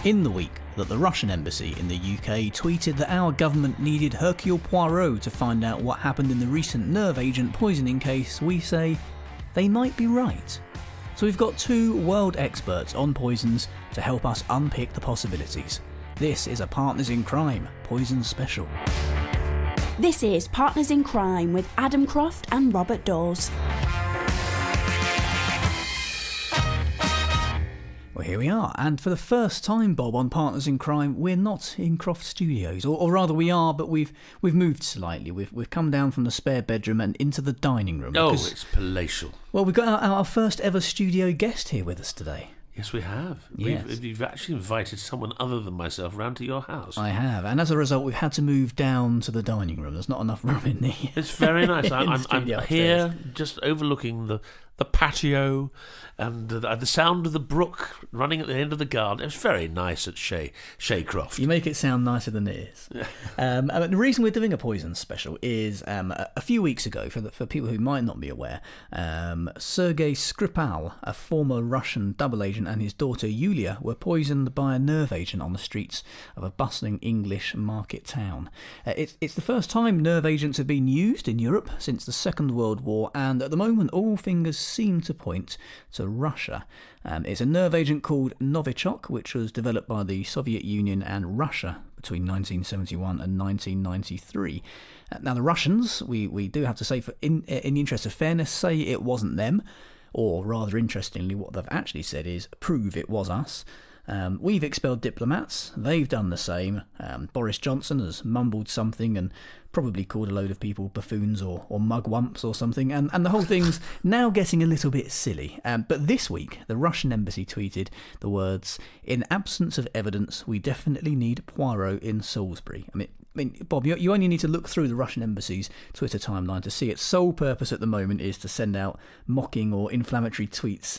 In the week that the Russian embassy in the UK tweeted that our government needed Hercule Poirot to find out what happened in the recent nerve agent poisoning case, we say they might be right. So we've got two world experts on poisons to help us unpick the possibilities. This is a Partners in Crime Poison Special. This is Partners in Crime with Adam Croft and Robert Dawes. Well, here we are, and for the first time, Bob, on Partners in Crime, we're not in Croft Studios, or rather we are, but we've moved slightly. We've come down from the spare bedroom and into the dining room. Oh, it's palatial. Well, we've got our first ever studio guest here with us today. Yes, we have. Yes. We've actually invited someone other than myself round to your house. I have, and as a result, we've had to move down to the dining room. There's not enough room in the. It's very nice. I'm here, upstairs, just overlooking the patio and the sound of the brook running at the end of the garden. It's very nice at Shaycroft. You make it sound nicer than it is. The reason we're doing a poison special is a few weeks ago, for people who might not be aware, Sergei Skripal, a former Russian double agent, and his daughter Yulia were poisoned by a nerve agent on the streets of a bustling English market town. It's the first time nerve agents have been used in Europe since the Second World War, and at the moment all fingers seem to point to Russia. It's a nerve agent called Novichok, which was developed by the Soviet Union and Russia between 1971 and 1993. Now the Russians, we do have to say, in the interest of fairness, say it wasn't them, or rather interestingly what they've actually said is prove it was us. We've expelled diplomats, they've done the same. Boris Johnson has mumbled something and probably called a load of people buffoons or mugwumps or something, and the whole thing's now getting a little bit silly. But this week, the Russian embassy tweeted the words, "In absence of evidence, we definitely need Poirot in Salisbury." I mean, Bob, you only need to look through the Russian embassy's Twitter timeline to see its sole purpose at the moment is to send out mocking or inflammatory tweets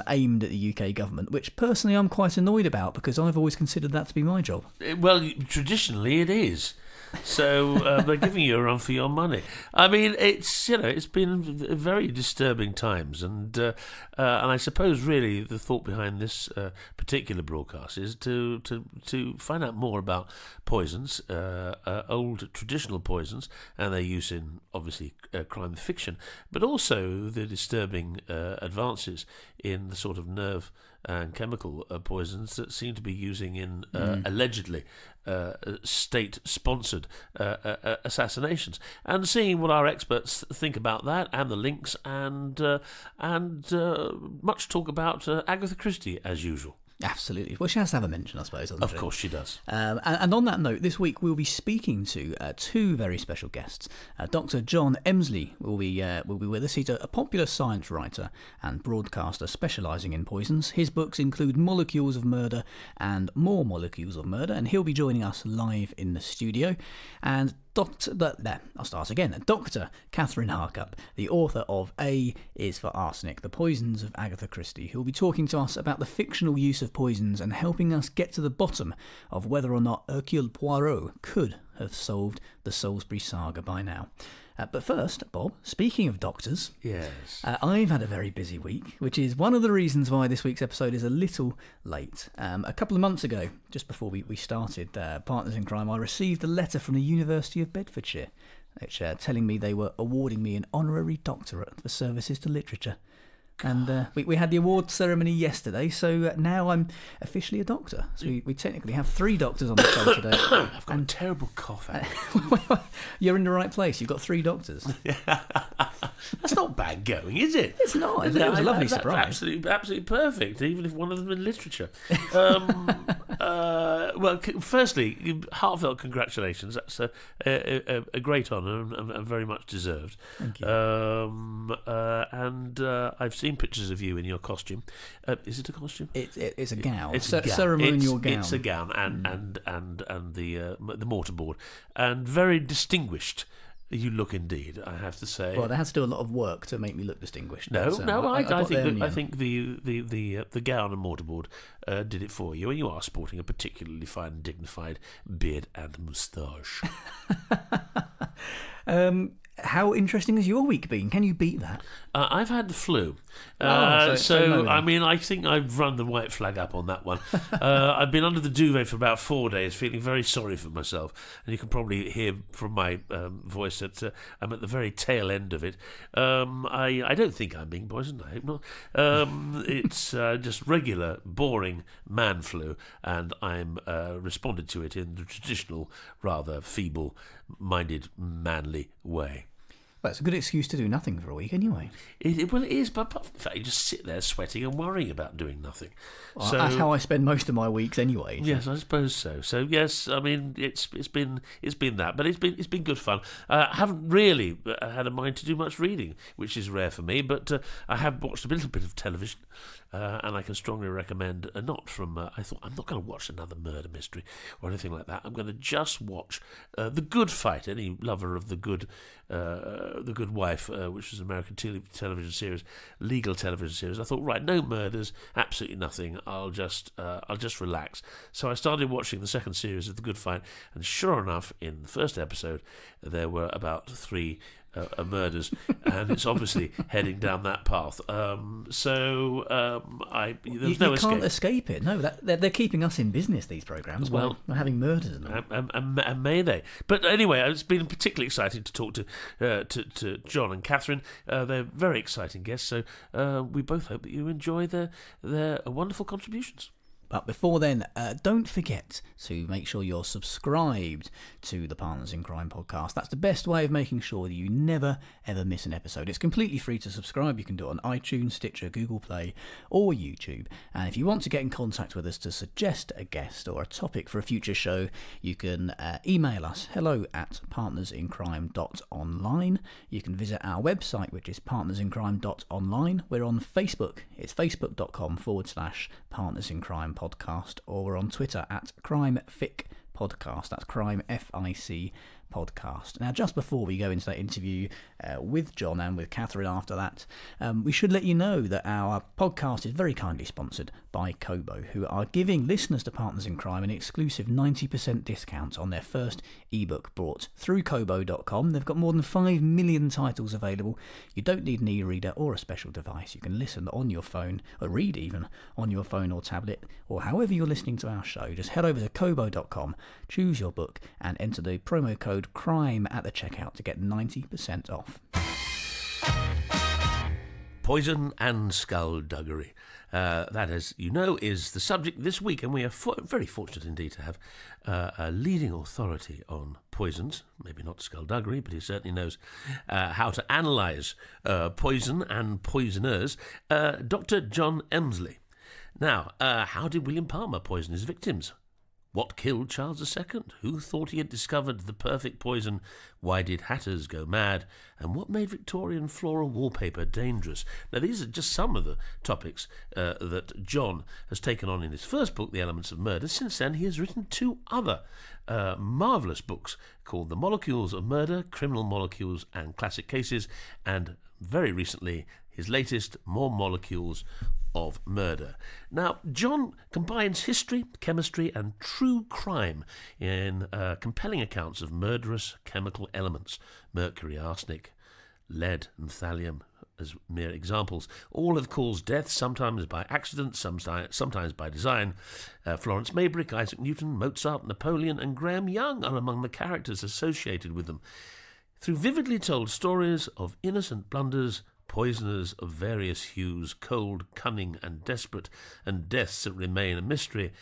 aimed at the UK government, which personally I'm quite annoyed about because I've always considered that to be my job. Well, traditionally it is. So they're giving you a run for your money. I mean, it's been very disturbing times, and I suppose really the thought behind this particular broadcast is to find out more about poisons, old traditional poisons, and their use in obviously crime fiction, but also the disturbing advances in the sort of nerve and chemical poisons that seem to be using in allegedly state-sponsored assassinations, and seeing what our experts think about that and the links, and much talk about Agatha Christie as usual. Absolutely. Well, she has to have a mention, I suppose, doesn't she? Of course she does. And on that note, this week we'll be speaking to two very special guests. Dr. John Emsley will be with us. He's a popular science writer and broadcaster specialising in poisons. His books include Molecules of Murder and More Molecules of Murder, and he'll be joining us live in the studio. And I'll start again. Dr. Kathryn Harkup, the author of A is for Arsenic, The Poisons of Agatha Christie, who will be talking to us about the fictional use of poisons and helping us get to the bottom of whether or not Hercule Poirot could have solved the Salisbury saga by now. But first, Bob, speaking of doctors, yes, I've had a very busy week, which is one of the reasons why this week's episode is a little late. A couple of months ago, just before we started Partners in Crime, I received a letter from the University of Bedfordshire, which telling me they were awarding me an honorary doctorate for services to literature. And we had the award ceremony yesterday, so now I'm officially a doctor. So we technically have three doctors on the show today. I've got a terrible cough. You're in the right place. You've got three doctors. That's not bad going, is it? It's not. It was a lovely surprise. Absolutely perfect, even if one of them in literature. Well, firstly, heartfelt congratulations. That's a great honour and very much deserved. Thank you. And I've seen pictures of you in your costume. Is it a costume? It's a gown. It's a gown. Ceremonial gown. It's a gown and the mortarboard, and very distinguished. You look indeed, I have to say. Well, they had to do a lot of work to make me look distinguished. I think the gown and mortarboard did it for you, and you are sporting a particularly fine and dignified beard and moustache. How interesting has your week been? Can you beat that? I've had the flu. So I mean, I think I've run the white flag up on that one. I've been under the duvet for about 4 days, feeling very sorry for myself, and you can probably hear from my voice that I'm at the very tail end of it. I don't think I'm being poisoned. I hope not. It's just regular, boring man flu, and I'm responded to it in the traditional, rather feeble-minded, manly way. Well, it's a good excuse to do nothing for a week anyway. Well, it is, but apart from the fact you just sit there sweating and worrying about doing nothing. Well, that's how I spend most of my weeks anyway. So. Yes, I suppose so. So yes, I mean it's been that, but it's been good fun. I haven't really had a mind to do much reading, which is rare for me, but I have watched a little bit of television. And I can strongly recommend not from. I thought I'm not going to watch another murder mystery or anything like that. I'm going to just watch The Good Fight. Any lover of The Good Wife, which was an American television series, legal television series. I thought, right, no murders, absolutely nothing. I'll just relax. So I started watching the second series of The Good Fight, and sure enough, in the first episode, there were about 3 murders, and it's obviously heading down that path. There's no escape. You can't escape it. No, they're keeping us in business. These programs, well, having murders in them. And may they? But anyway, it's been particularly exciting to talk to John and Kathryn. They're very exciting guests. So we both hope that you enjoy their wonderful contributions. But before then, don't forget to make sure you're subscribed to the Partners in Crime podcast. That's the best way of making sure that you never, ever miss an episode. It's completely free to subscribe. You can do it on iTunes, Stitcher, Google Play, or YouTube. And if you want to get in contact with us to suggest a guest or a topic for a future show, you can email us, hello@partnersincrime.online. You can visit our website, which is partnersincrime.online. We're on Facebook. It's facebook.com/partnersincrime podcast, or we're on Twitter @crimefic podcast. That's crime FIC podcast. Now, just before we go into that interview with John and with Kathryn after that, we should let you know that our podcast is very kindly sponsored by Kobo, who are giving listeners to Partners in Crime an exclusive 90% discount on their first ebook bought through Kobo.com. They've got more than 5 million titles available. You don't need an e-reader or a special device. You can listen on your phone, or read even, on your phone or tablet, or however you're listening to our show. Just head over to Kobo.com, choose your book, and enter the promo code CRIME at the checkout to get 90% off. Poison and skullduggery. That, as you know, is the subject this week, and we are very fortunate indeed to have a leading authority on poisons. Maybe not skullduggery, but he certainly knows how to analyse poison and poisoners. Dr. John Emsley. Now, how did William Palmer poison his victims? What killed Charles II? Who thought he had discovered the perfect poison? Why did hatters go mad? And what made Victorian floral wallpaper dangerous? Now, these are just some of the topics that John has taken on in his first book, The Elements of Murder. Since then, he has written 2 other marvellous books called The Molecules of Murder, Criminal Molecules and Classic Cases, and very recently, his latest, More Molecules of Murder. Now, John combines history, chemistry, and true crime in compelling accounts of murderous chemical elements, mercury, arsenic, lead, and thallium as mere examples. All have caused death, sometimes by accident, sometimes by design. Florence Maybrick, Isaac Newton, Mozart, Napoleon, and Graham Young are among the characters associated with them. Through vividly told stories of innocent blunders, poisoners of various hues, cold, cunning, and desperate, and deaths that remain a mystery,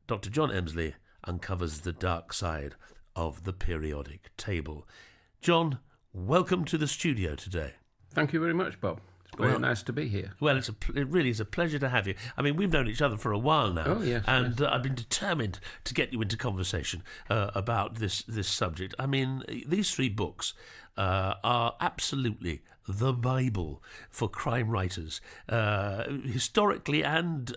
Dr. John Emsley uncovers the dark side of the periodic table. John, welcome to the studio today. Thank you very much, Bob. It's very nice to be here. Well, it really is a pleasure to have you. I mean, we've known each other for a while now. Oh, yes. And yes. I've been determined to get you into conversation about this subject. I mean, these 3 books are absolutely the Bible for crime writers, historically and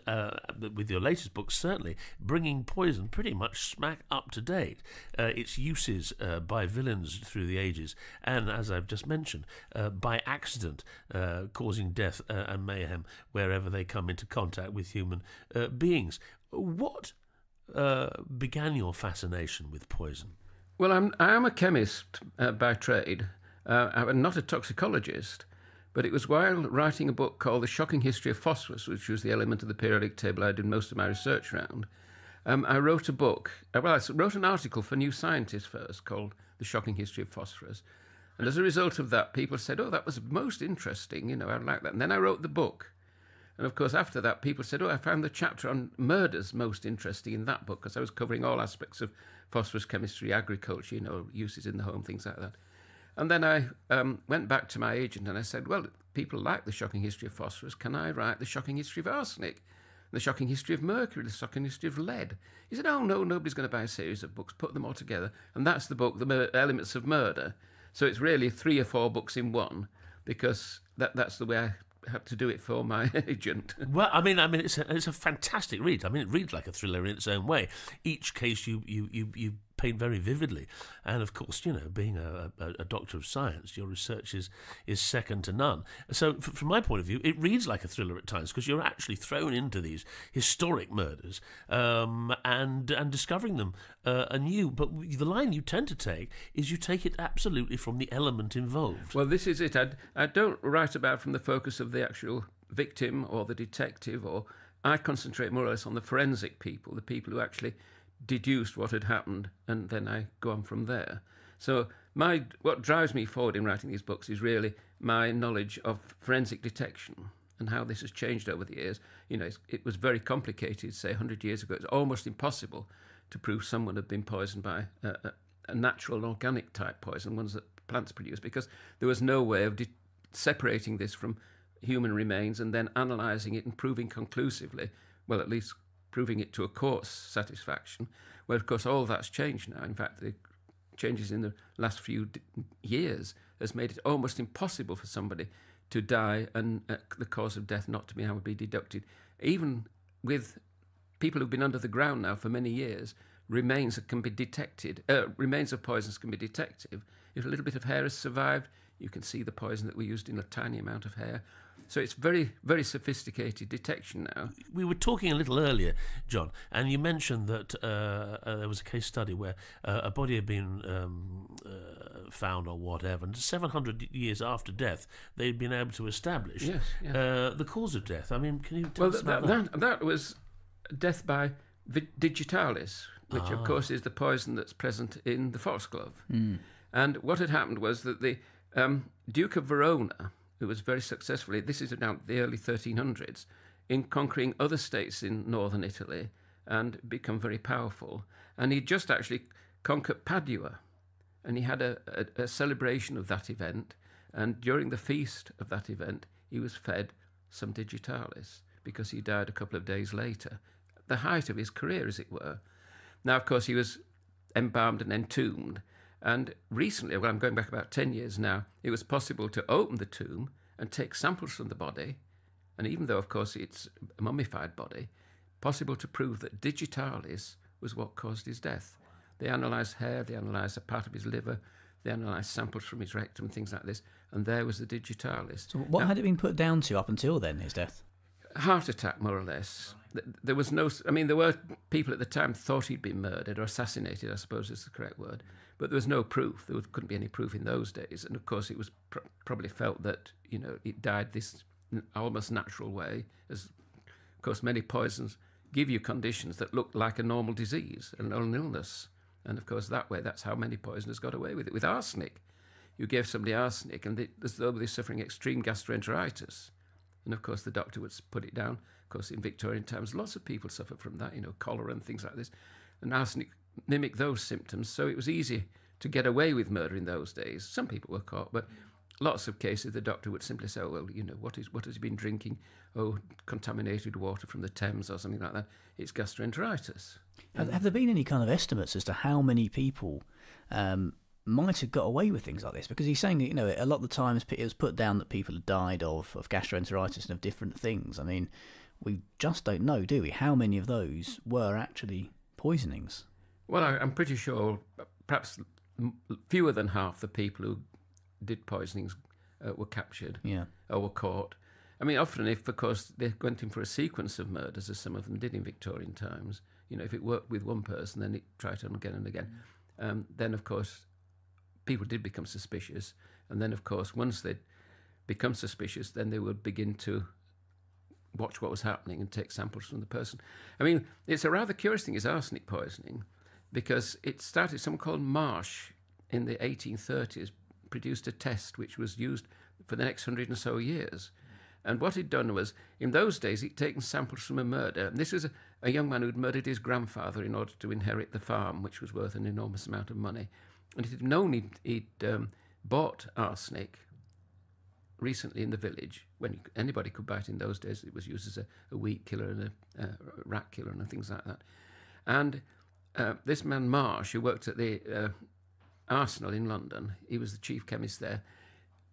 with your latest book certainly, bringing poison pretty much smack up to date. Its uses by villains through the ages, and as I've just mentioned, by accident, causing death and mayhem wherever they come into contact with human beings. What began your fascination with poison? Well, I am a chemist by trade. I'm not a toxicologist, But it was while writing a book called The Shocking History of Phosphorus, which was the element of the periodic table I did most of my research around. I wrote a book, I wrote an article for New Scientist first called The Shocking History of Phosphorus. And as a result of that, people said, oh, that was most interesting, I'd like that. And then I wrote the book. And of course, after that, people said, oh, I found the chapter on murders most interesting in that book, because I was covering all aspects of phosphorus chemistry, agriculture, uses in the home, things like that. And then I went back to my agent and I said, well, people like The Shocking History of Phosphorus. Can I write The Shocking History of Arsenic, The Shocking History of Mercury, The Shocking History of Lead? He said, oh, no, nobody's going to buy a series of books. Put them all together. And that's the book, The Elements of Murder. So it's really 3 or 4 books in one, because that's the way I had to do it for my agent. Well, I mean, it's a fantastic read. I mean, it reads like a thriller in its own way. Each case you paint very vividly, and of course, being a doctor of science, your research is second to none. So, from my point of view, it reads like a thriller at times, because you're actually thrown into these historic murders and discovering them anew. But the line you tend to take is you take it absolutely from the element involved. Well, this is it. I don't write about from the focus of the actual victim or the detective, or I concentrate more or less on the forensic people, the people who actually deduced what had happened, and then I go on from there. So what drives me forward in writing these books is really my knowledge of forensic detection and how this has changed over the years. It was very complicated, say 100 years ago. It was almost impossible to prove someone had been poisoned by a natural and organic type poison, ones that plants produce, because there was no way of separating this from human remains and then analysing it and proving conclusively, well, at least proving it to a court's satisfaction, where, of course, all that's changed now. In fact, the changes in the last few years has made it almost impossible for somebody to die and the cause of death not to be able to be deducted. Even with people who've been under the ground now for many years, remains that can be detected, remains of poisons can be detected. If a little bit of hair has survived, you can see the poison that we used in a tiny amount of hair. So it's very, very sophisticated detection now. We were talking a little earlier, John, and you mentioned that there was a case study where a body had been found or whatever, and 700 years after death, they'd been able to establish the cause of death. I mean, can you tell us about that? That was death by Digitalis, which, of course, is the poison that's present in the foxglove. Mm. And what had happened was that the Duke of Verona, who was very successfully, this is now the early 1300s, in conquering other states in northern Italy and become very powerful. And he just actually conquered Padua, and he had a celebration of that event. And during the feast of that event, he was fed some Digitalis, because he died a couple of days later, the height of his career, as it were. Now, of course, he was embalmed and entombed. And recently, well, I'm going back about 10 years now, it was possible to open the tomb and take samples from the body. And even though, of course, it's a mummified body, possible to prove that Digitalis was what caused his death. They analysed hair, they analysed a part of his liver, they analysed samples from his rectum, things like this, and there was the Digitalis. So what had it been put down to up until then, his death? Heart attack, more or less. There was no... I mean, there were people at the time thought he'd been murdered or assassinated, I suppose is the correct word. But there was no proof. There couldn't be any proof in those days. And, of course, it was probably felt that, it died this almost natural way. As, of course, many poisons give you conditions that look like a normal disease, an illness. And, of course, that way, that's how many poisoners got away with it. With arsenic, you gave somebody arsenic, and as though they're suffering extreme gastroenteritis. And, of course, the doctor would put it down. Of course, in Victorian times, lots of people suffered from that, cholera and things like this. And arsenic mimicked those symptoms, so it was easy to get away with murder in those days. Some people were caught, but lots of cases the doctor would simply say, oh, well, what has he been drinking? Oh, contaminated water from the Thames or something like that. It's gastroenteritis. Have there been any kind of estimates as to how many people might have got away with things like this? Because he's saying that, a lot of the times it was put down that people had died of gastroenteritis and of different things. I mean, we just don't know, do we, how many of those were actually poisonings? Well, I'm pretty sure perhaps fewer than half the people who did poisonings were captured or were caught. I mean, often if, of course, they went in for a sequence of murders, as some of them did in Victorian times, if it worked with one person, then it tried on again and again. Then, of course, people did become suspicious. And then, of course, once they'd become suspicious, then they would begin to watch what was happening and take samples from the person. I mean, it's a rather curious thing, is arsenic poisoning, because it started, someone called Marsh in the 1830s produced a test which was used for the next 100 and so years. And what he'd done was, in those days, he'd taken samples from a murder. And this was a young man who'd murdered his grandfather in order to inherit the farm, which was worth an enormous amount of money. And he'd known he'd bought arsenic recently in the village, when anybody could buy it in those days. It was used as a weed killer and a rat killer and things like that. And this man Marsh, who worked at the Arsenal in London, he was the chief chemist there,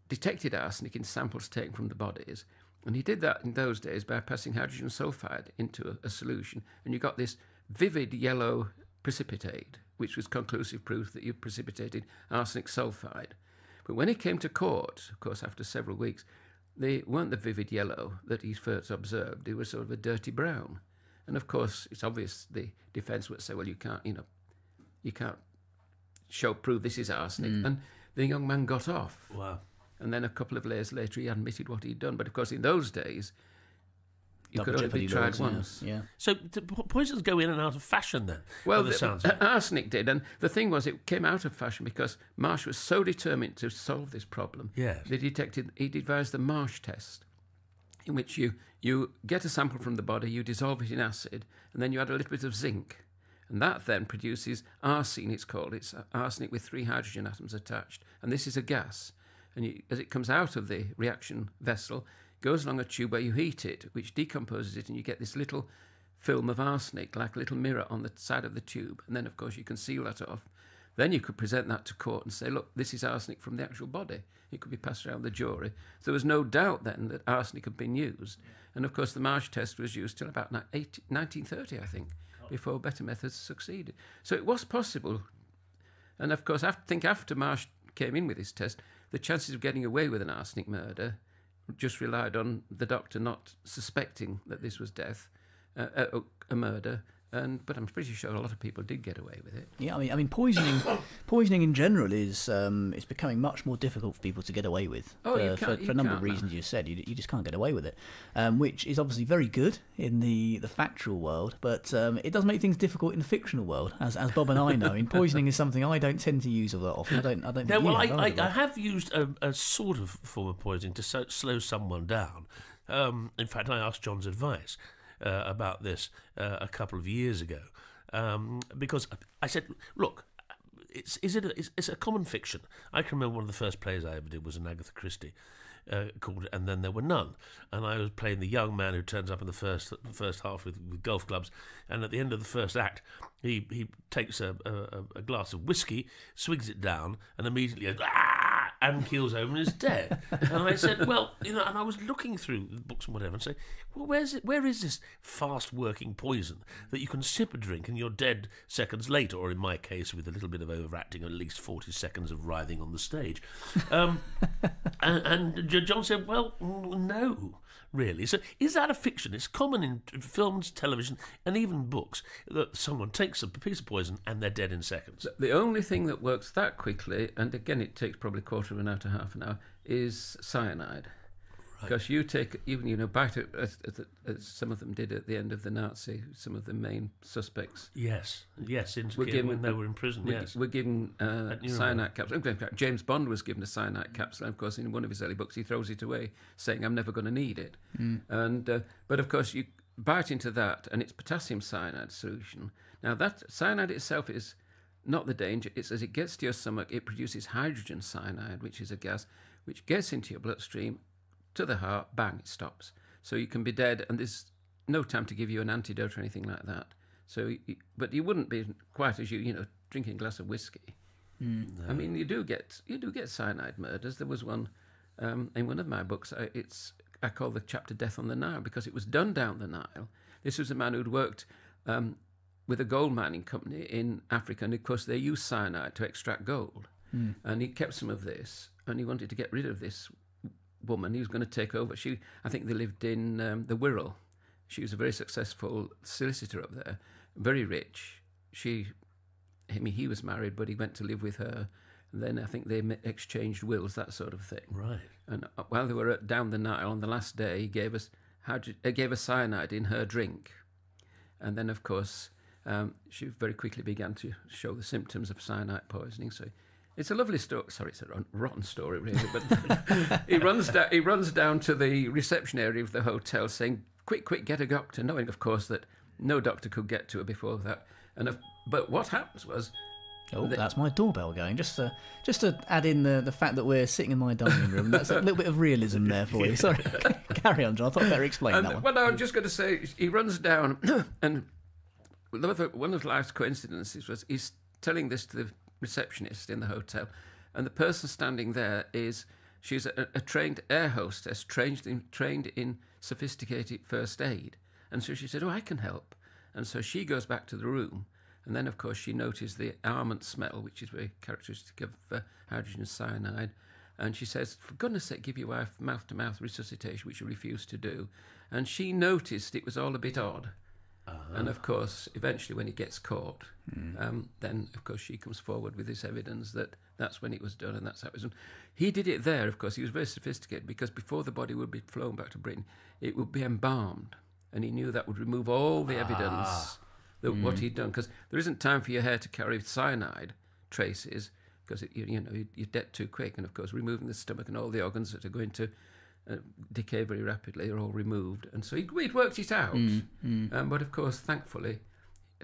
detected arsenic in samples taken from the bodies. And he did that in those days by passing hydrogen sulfide into a solution, and you got this vivid yellow precipitate, which was conclusive proof that you precipitated arsenic sulfide. But when he came to court, of course, after several weeks, they weren't the vivid yellow that he first observed. They were sort of a dirty brown. And of course, it's obvious the defence would say, well, you can't prove this is arsenic. And the young man got off. Wow. And then a couple of years later, he admitted what he'd done. But of course, in those days, you could only be tried once. Yeah. So poisons go in and out of fashion then? Well, the sounds of it. arsenic did. And the thing was, it came out of fashion because Marsh was so determined to solve this problem. Yes. He devised the Marsh test, in which you get a sample from the body, you dissolve it in acid, and then you add a little bit of zinc. And that then produces arsine, it's called. It's arsenic with 3 hydrogen atoms attached. And this is a gas. And as it comes out of the reaction vessel, goes along a tube where you heat it, which decomposes it, and you get this little film of arsenic, like a little mirror on the side of the tube. And then, of course, you can seal that off. Then you could present that to court and say, look, this is arsenic from the actual body. It could be passed around the jury. So there was no doubt then that arsenic had been used. And, of course, the Marsh test was used till about 1930, I think, before better methods succeeded. So it was possible. And, of course, I think after Marsh came in with his test, the chances of getting away with an arsenic murder just relied on the doctor not suspecting that this was a murder. But I'm pretty sure a lot of people did get away with it. Yeah, I mean, poisoning in general is it's becoming much more difficult for people to get away with. Oh, for a number of reasons you said. You just can't get away with it, which is obviously very good in the factual world, but it does make things difficult in the fictional world, as Bob and I know. I mean, poisoning is something I don't tend to use all that often. I don't. Think No, well, I have used a sort of form of poisoning to slow someone down. In fact, I asked John's advice about this a couple of years ago, because I said, look, it's a common fiction. I can remember one of the first plays I ever did was an Agatha Christie called And Then There Were None, and I was playing the young man who turns up in the first half with golf clubs, and at the end of the first act he takes a glass of whiskey, swigs it down, and immediately goes, "Ah!" and keels over and is dead. And I said, well, and I was looking through the books and whatever and say, well, where is this fast-working poison that you can sip a drink and you're dead seconds later, or in my case, with a little bit of overacting, at least 40 seconds of writhing on the stage. And John said, well, no, really. So is that a fiction? It's common in films, television, and even books that someone takes a piece of poison and they're dead in seconds. The only thing that works that quickly, and again it takes probably a quarter of an hour to half an hour, is cyanide. Because you take, even, bite it, as some of them did at the end of the Nazi, some of the main suspects. Yes, when they were in prison, yes. Were given cyanide capsules. In fact, James Bond was given a cyanide capsule, and of course, in one of his early books, he throws it away, saying, I'm never going to need it. But of course, you bite into that, and it's potassium cyanide solution. Now, that cyanide itself is not the danger. It's as it gets to your stomach, it produces hydrogen cyanide, which is a gas, which gets into your bloodstream, to the heart, bang, it stops. So you can be dead, and there's no time to give you an antidote or anything like that. So, but you wouldn't be quite as drinking a glass of whiskey. No. I mean, you do get cyanide murders. There was one in one of my books. I call the chapter "Death on the Nile" because it was done down the Nile. This was a man who'd worked with a gold mining company in Africa, and of course they used cyanide to extract gold. And he kept some of this, and he wanted to get rid of this woman. He was going to take over. I think they lived in the Wirral. She was a very successful solicitor up there, very rich. He was married, but he went to live with her, And then I think they exchanged wills, that sort of thing. Right. And while they were down the Nile on the last day, he gave us gave us cyanide in her drink. And then, of course, she very quickly began to show the symptoms of cyanide poisoning. So it's a lovely story. Sorry, it's a rotten story, really. But he runs down to the reception area of the hotel saying, quick, get a doctor, knowing, of course, that no doctor could get to her before that. But what happens was... Oh, that's my doorbell going. Just to add in the fact that we're sitting in my dining room. That's a little bit of realism there for you. Sorry. Carry on, John. I thought I'd better explain that one. Well, no, I'm just going to say, he runs down, and one of life's coincidences was he's telling this to the receptionist in the hotel, and the person standing there she's a trained air hostess, trained in sophisticated first aid. And so she said, I can help. And so she goes back to the room. And then, of course, she noticed the almond smell, which is very characteristic of hydrogen cyanide. And she says, for goodness sake, give your wife mouth-to-mouth resuscitation, which she refused to do. And she noticed it was all a bit odd. And, of course, eventually when he gets caught, then, of course, she comes forward with this evidence that that's when it was done and that's how it was done. He did it there, of course. He was very sophisticated because before the body would be flown back to Britain, it would be embalmed. And he knew that would remove all the evidence that what he'd done. Because there isn't time for your hair to carry cyanide traces because, you're dead too quick. And, of course, removing the stomach and all the organs that are going to decay very rapidly are all removed. And so he'd worked it out. But, of course, thankfully,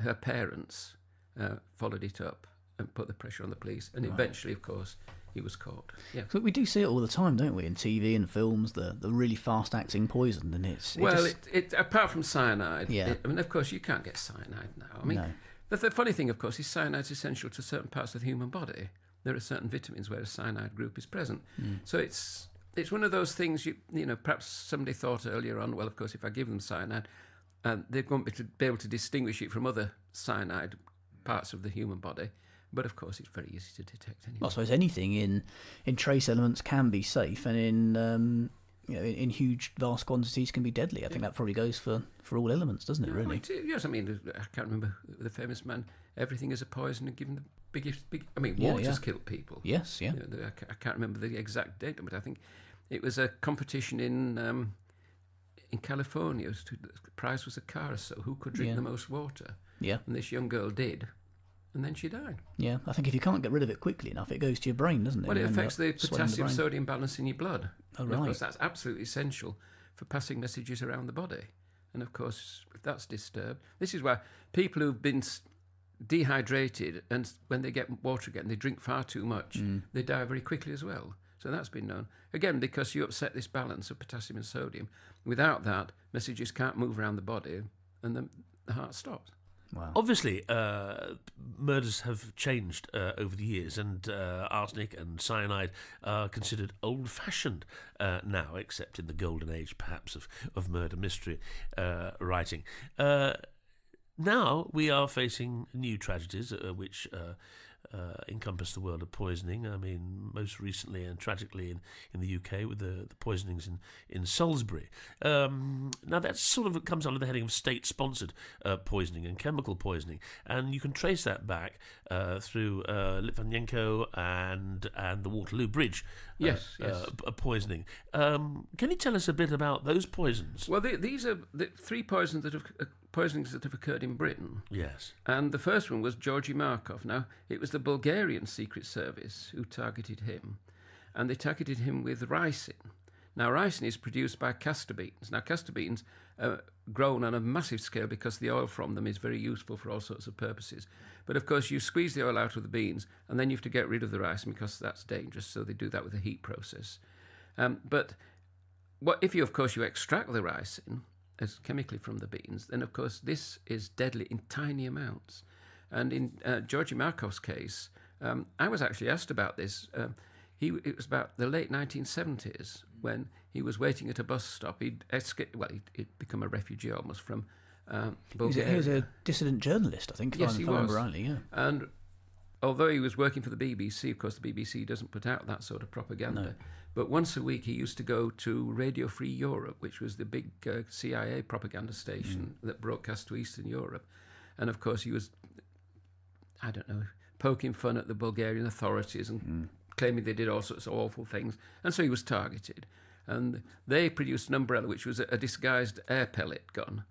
her parents followed it up and put the pressure on the police. And eventually, of course, he was caught. Yeah. So we do see it all the time, don't we, in TV and films, the really fast-acting poison, and it apart from cyanide, yeah. Of course, you can't get cyanide now. The funny thing, of course, is cyanide's essential to certain parts of the human body. There are certain vitamins where a cyanide group is present. So it's one of those things, perhaps somebody thought earlier on, well, of course, if I give them cyanide, they're going to be able to distinguish it from other cyanide parts of the human body. But of course, it's very easy to detect anyway. I suppose anything in trace elements can be safe, and in huge, vast quantities can be deadly. I think that probably goes for all elements, doesn't it? Really? Yes. I can't remember the famous man. Everything is a poison, and given the biggest. Water's killed people. Yes, yeah. I can't remember the exact date, but I think it was a competition in California. The prize was a car or so. Who could drink the most water? Yeah. And this young girl did. And then she died. Yeah, I think if you can't get rid of it quickly enough, it goes to your brain, doesn't it? Well, it affects the potassium-sodium balance in your blood. Oh, right. Of course, that's absolutely essential for passing messages around the body. And, of course, if that's disturbed... This is why people who've been dehydrated, and when they get water again, they drink far too much, they die very quickly as well. So that's been known. Again, because you upset this balance of potassium and sodium. Without that, messages can't move around the body, and the heart stops. Wow. Obviously, murders have changed over the years, and arsenic and cyanide are considered old-fashioned now, except in the golden age, perhaps, of murder mystery writing. Now we are facing new tragedies which encompass the world of poisoning. I mean, most recently and tragically in the UK with the poisonings in Salisbury. Now that sort of comes under the heading of state-sponsored poisoning and chemical poisoning, and you can trace that back through Litvinenko and the Waterloo Bridge poisoning. Can you tell us a bit about those poisons? Well, these are the three poisonings that have occurred in Britain. Yes. And the first one was Georgi Markov. Now, it was the Bulgarian Secret Service who targeted him, and they targeted him with ricin. Now, ricin is produced by castor beans. Now, castor beans are grown on a massive scale because the oil from them is very useful for all sorts of purposes. But, of course, you squeeze the oil out of the beans, and then you have to get rid of the ricin because that's dangerous, so they do that with a heat process. But if you extract the ricin as chemically from the beans, then, of course, this is deadly in tiny amounts. And in Georgi Markov's case, I was actually asked about this. It was about the late 1970s when he was waiting at a bus stop. He'd become a refugee almost from Bulgaria. He was a dissident journalist, I think, if I remember rightly. Yeah. And although he was working for the BBC, of course, the BBC doesn't put out that sort of propaganda. No. But once a week he used to go to Radio Free Europe, which was the big CIA propaganda station that broadcast to Eastern Europe. And, of course, he was, poking fun at the Bulgarian authorities and claiming they did all sorts of awful things. And so he was targeted. And they produced an umbrella, which was a disguised air pellet gun.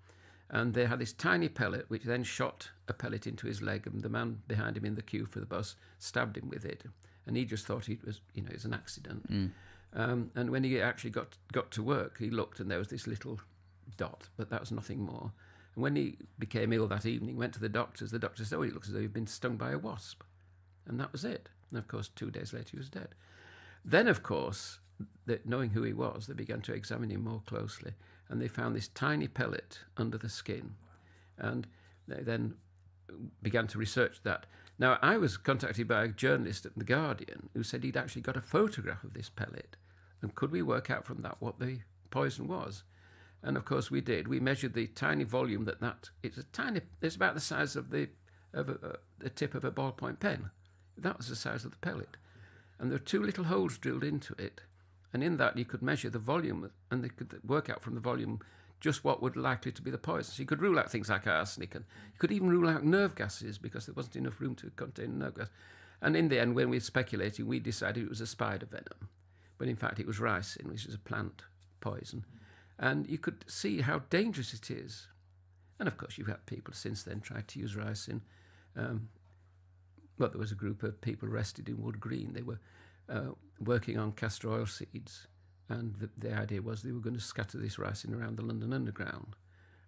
And they had this tiny pellet, which then shot a pellet into his leg, and the man behind him in the queue for the bus stabbed him with it. And he just thought it was, it was an accident. And when he actually got to work, he looked, and there was this little dot, but that was nothing more. And when he became ill that evening, went to the doctors said, oh, it looks as though you've been stung by a wasp. And that was it. And, of course, 2 days later, he was dead. Then, of course, knowing who he was, they began to examine him more closely, and they found this tiny pellet under the skin. And they then began to research that. Now, I was contacted by a journalist at The Guardian who said he'd actually got a photograph of this pellet, and could we work out from that what the poison was? And, of course, we did. We measured the tiny volume it's about the size of the tip of a ballpoint pen. That was the size of the pellet. And there were 2 little holes drilled into it. And in that, you could measure the volume, and they could work out from the volume just what would likely to be the poison. So you could rule out things like arsenic, and you could even rule out nerve gases, because there wasn't enough room to contain nerve gas. And in the end, when we were speculating, we decided it was a spider venom. But in fact, it was ricin, which is a plant poison. And you could see how dangerous it is. And of course, you've had people since then tried to use ricin. There was a group of people arrested in Wood Green. They were working on castor oil seeds, and the idea was they were going to scatter this ricin around the London Underground.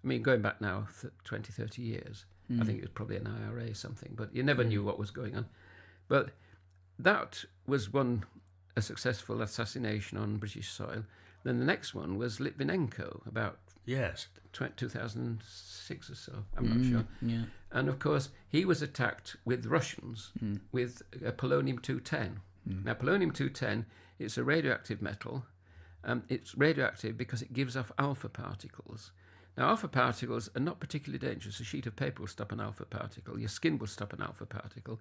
I mean, going back now 20, 30 years, I think it was probably an IRA something, but you never knew what was going on. But that was a successful assassination on British soil. Then the next one was Litvinenko, about 2006 or so, I'm not sure. Yeah. And of course, he was attacked with Russians with polonium-210. Now, polonium-210, it's a radioactive metal. It's radioactive because it gives off alpha particles. Now, alpha particles are not particularly dangerous. A sheet of paper will stop an alpha particle. Your skin will stop an alpha particle.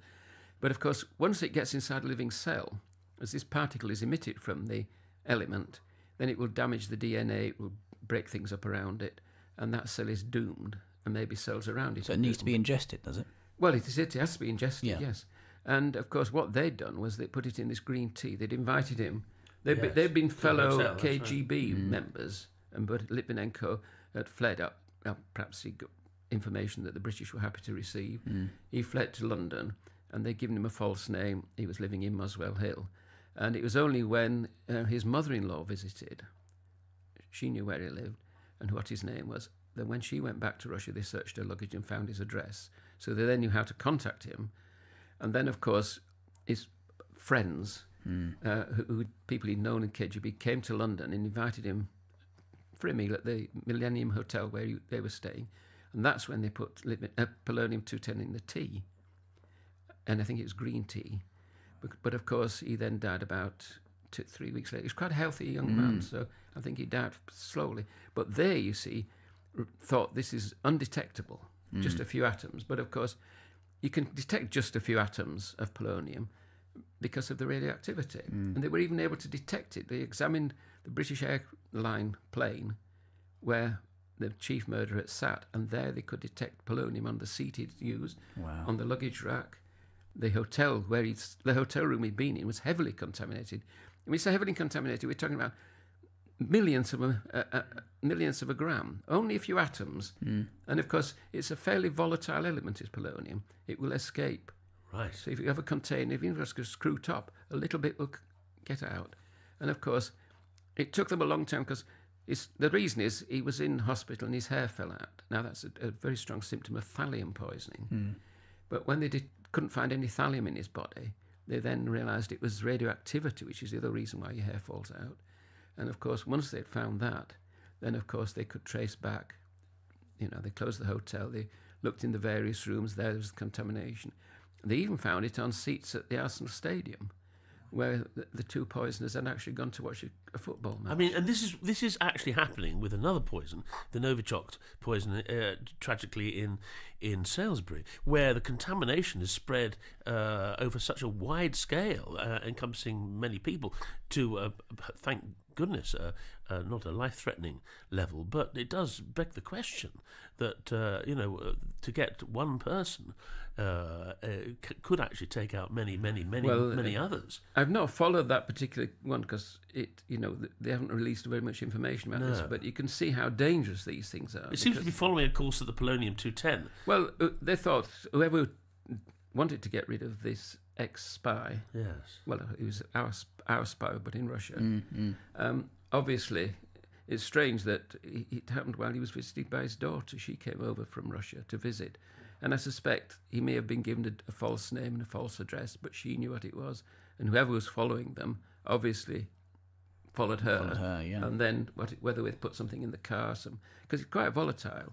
But of course, once it gets inside a living cell, as this particle is emitted from the element, then it will damage the DNA, it will break things up around it, and that cell is doomed, and maybe cells around it. So it needs to be ingested, does it? Well, it has to be ingested, yes. And of course, what they'd done was they put it in this green tea. They'd invited him. They'd been fellow KGB members, but Litvinenko had fled up. Perhaps he got information that the British were happy to receive. He fled to London, and they'd given him a false name. He was living in Muswell Hill. And it was only when his mother-in-law visited, she knew where he lived and what his name was. Then when she went back to Russia, they searched her luggage and found his address. So they then knew how to contact him. And then, of course, his friends, people he'd known in KGB, came to London and invited him for a meal at the Millennium Hotel where they were staying. And that's when they put polonium-210 in the tea. And I think it was green tea. But of course, he then died about 3 weeks later. He was quite a healthy young man, so I think he died slowly. But they, you see, thought this is undetectable, just a few atoms. But of course, you can detect just a few atoms of polonium because of the radioactivity. And they were even able to detect it. They examined the British airline plane where the chief murderer had sat, and there they could detect polonium on the seat he'd used, on the luggage rack. The hotel the hotel room he'd been in was heavily contaminated. When we say heavily contaminated, we're talking about millions of a gram, only a few atoms. And of course, it's a fairly volatile element, is polonium. It will escape. Right. So if you have a container, if you just screw top, a little bit will get out. And of course, it took them a long time because the reason is he was in hospital and his hair fell out. Now that's a very strong symptom of thallium poisoning. But when they couldn't find any thallium in his body, they then realised it was radioactivity, which is the other reason why your hair falls out. And of course, once they'd found that, then of course they could trace back. They closed the hotel, they looked in the various rooms, there was contamination. They even found it on seats at the Arsenal Stadium, where the two poisoners had actually gone to watch a football match. I mean, and this is actually happening with another poison, the Novichok poison, tragically in Salisbury, where the contamination is spread over such a wide scale, encompassing many people, to, thank goodness, not a life-threatening level, but it does beg the question that, to get one person could actually take out many others. I've not followed that particular one because they haven't released very much information about this, but you can see how dangerous these things are. It seems to be following a course of the polonium-210. Well, they thought whoever wanted to get rid of this ex-spy, yes, well, he was our spy, but in Russia. Obviously, it's strange that it happened while he was visited by his daughter. She came over from Russia to visit. And I suspect he may have been given a false name and a false address, but she knew what it was. And whoever was following them obviously followed her. Yeah. And then whether they put something in the car, because it's quite volatile.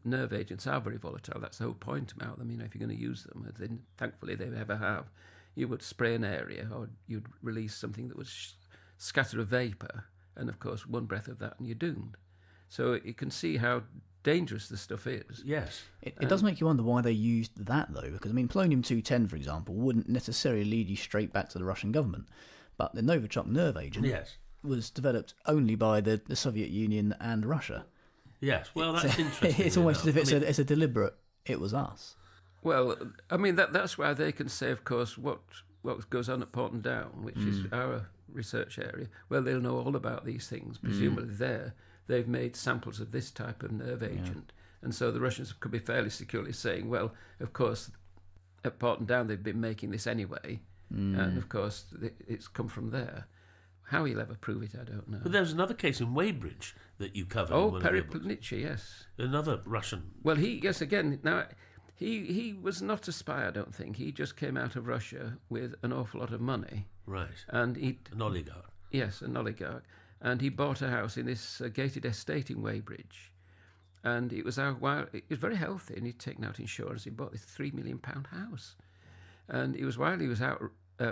Nerve agents are very volatile. That's the whole point about them. If you're going to use them, then thankfully they never have. You would spray an area, or you'd release something that would scatter a vapour, and of course one breath of that and you're doomed. So you can see how dangerous this stuff is. Yes. It does make you wonder why they used that, though, because, polonium-210, for example, wouldn't necessarily lead you straight back to the Russian government. But the Novichok nerve agent was developed only by the Soviet Union and Russia. Yes, well, that's interesting. It's almost as if it's a deliberate, it was us. Well, that's why they can say, of course, what goes on at Porton Down, which is our research area. Well, they'll know all about these things. Presumably they've made samples of this type of nerve agent. And so the Russians could be fairly securely saying, well, of course, at Porton Down they've been making this anyway. And, of course, it's come from there. How he'll ever prove it, I don't know. But there's another case in Weybridge that you covered. Oh, Perepelnichi, yes. Another Russian. Well, he was not a spy, I don't think. He just came out of Russia with an awful lot of money. Right. And an oligarch. Yes, an oligarch. And he bought a house in this gated estate in Weybridge. And it was very healthy, and he'd taken out insurance. He bought this £3 million house. And it was while he was out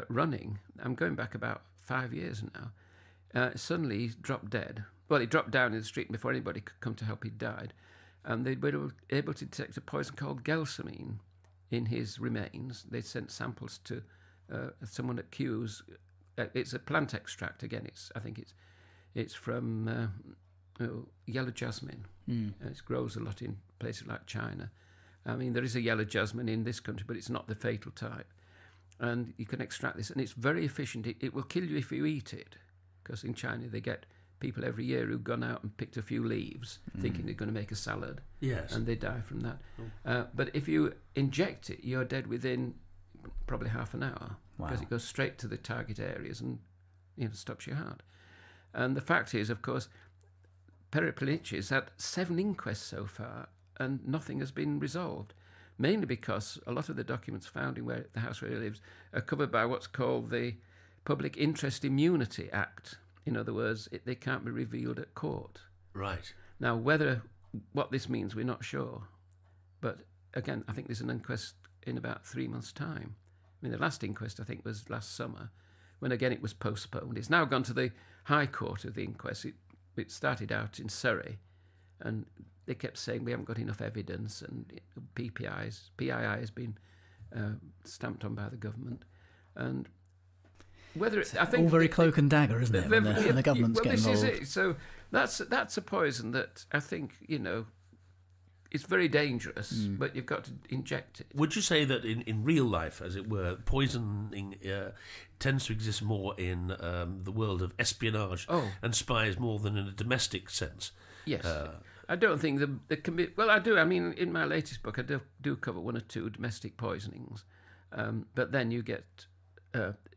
running, I'm going back about 5 years now, suddenly he dropped dead. Well, he dropped down in the street, and before anybody could come to help, he died. And they were able to detect a poison called gelsamine in his remains. They sent samples to someone at Kew's. It's a plant extract, again. I think it's from yellow jasmine. It grows a lot in places like China. There is a yellow jasmine in this country, but it's not the fatal type. And you can extract this, and it's very efficient. It will kill you if you eat it, because in China they get people every year who've gone out and picked a few leaves, thinking they're going to make a salad. Yes. And they die from that. But if you inject it, you're dead within probably half an hour, because it goes straight to the target areas and stops your heart. And the fact is, of course, Perepelnichi's had 7 inquests so far, and nothing has been resolved. Mainly because a lot of the documents found in the house where he lives are covered by what's called the Public Interest Immunity Act. In other words, they can't be revealed at court. Right. Now, what this means, we're not sure. But again, I think there's an inquest in about 3 months' time. The last inquest, I think, was last summer, when again it was postponed. It's now gone to the High Court of the inquest. It started out in Surrey, and they kept saying we haven't got enough evidence, and PII has been stamped on by the government, and whether I think all very cloak and dagger, isn't it? When the government's getting involved. This is it. So that's a poison that I think it's very dangerous, but you've got to inject it. Would you say that in real life, as it were, poisoning tends to exist more in the world of espionage and spies more than in a domestic sense? Yes. I don't think there can be... Well, I do. In my latest book, I do cover 1 or 2 domestic poisonings. But then you get...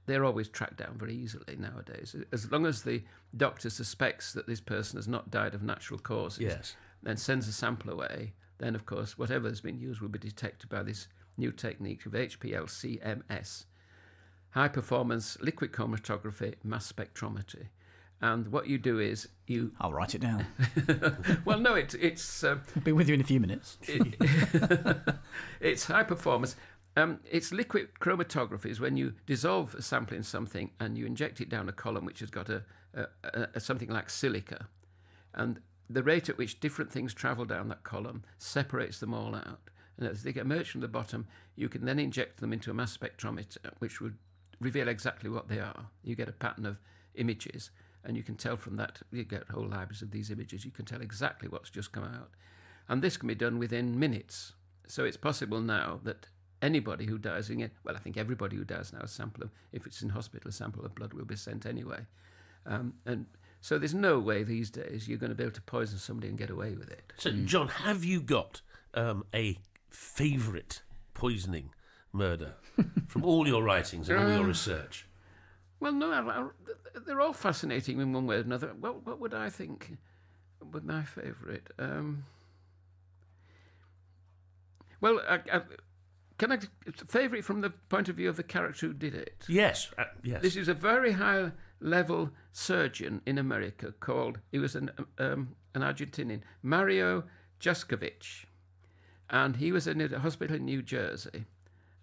they're always tracked down very easily nowadays. As long as the doctor suspects that this person has not died of natural causes, then sends a sample away, then, of course, whatever has been used will be detected by this new technique of HPLC-MS, high-performance liquid chromatography mass spectrometry. And what you do is you... I'll write it down. Well, no, it's... I'll be with you in a few minutes. It's high performance. It's liquid chromatography is when you dissolve a sample in something and you inject it down a column which has got a something like silica. And the rate at which different things travel down that column separates them all out. And as they emerge from the bottom, you can then inject them into a mass spectrometer, which would reveal exactly what they are. You get a pattern of images, and you can tell from that, you get whole libraries of these images, you can tell exactly what's just come out. And this can be done within minutes. So it's possible now that anybody who dies, well, I think everybody who dies now, a sample of, if it's in hospital, a sample of blood will be sent anyway. And so there's no way these days you're going to be able to poison somebody and get away with it. So, John, have you got a favourite poisoning murder from all your writings and all your research? Well, no, they're all fascinating in one way or another. What would I think would my favourite? Well, can I favourite from the point of view of the character who did it? Yes, yes. This is a very high-level surgeon in America he was an Argentinian, Mario Jaskovich, and he was in a hospital in New Jersey,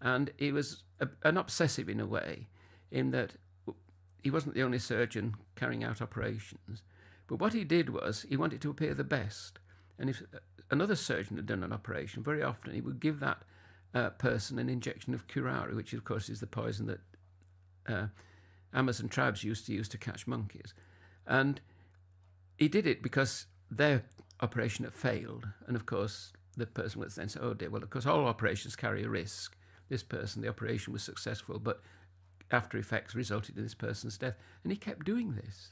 and he was an obsessive in a way, in that he wasn't the only surgeon carrying out operations, but what he did was he wanted to appear the best, and if another surgeon had done an operation, very often he would give that person an injection of curare, which of course is the poison that Amazon tribes used to use to catch monkeys. And he did it because their operation had failed, and of course the person would then say, oh dear, well of course all operations carry a risk. This person, the operation was successful, but after effects resulted in this person's death. And he kept doing this.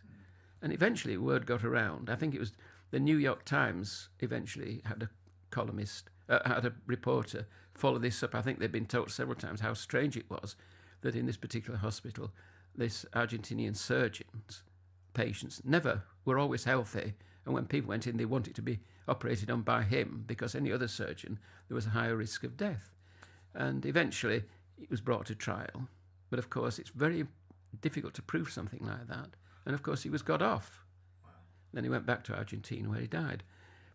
And eventually word got around. I think it was the New York Times eventually had a columnist, had a reporter follow this up. I think they'd been told several times how strange it was that in this particular hospital, this Argentinian surgeon's patients were always healthy. And when people went in, they wanted to be operated on by him because any other surgeon, there was a higher risk of death. And eventually it was brought to trial. But of course, it's very difficult to prove something like that. And of course, he was got off. Wow. Then he went back to Argentina where he died.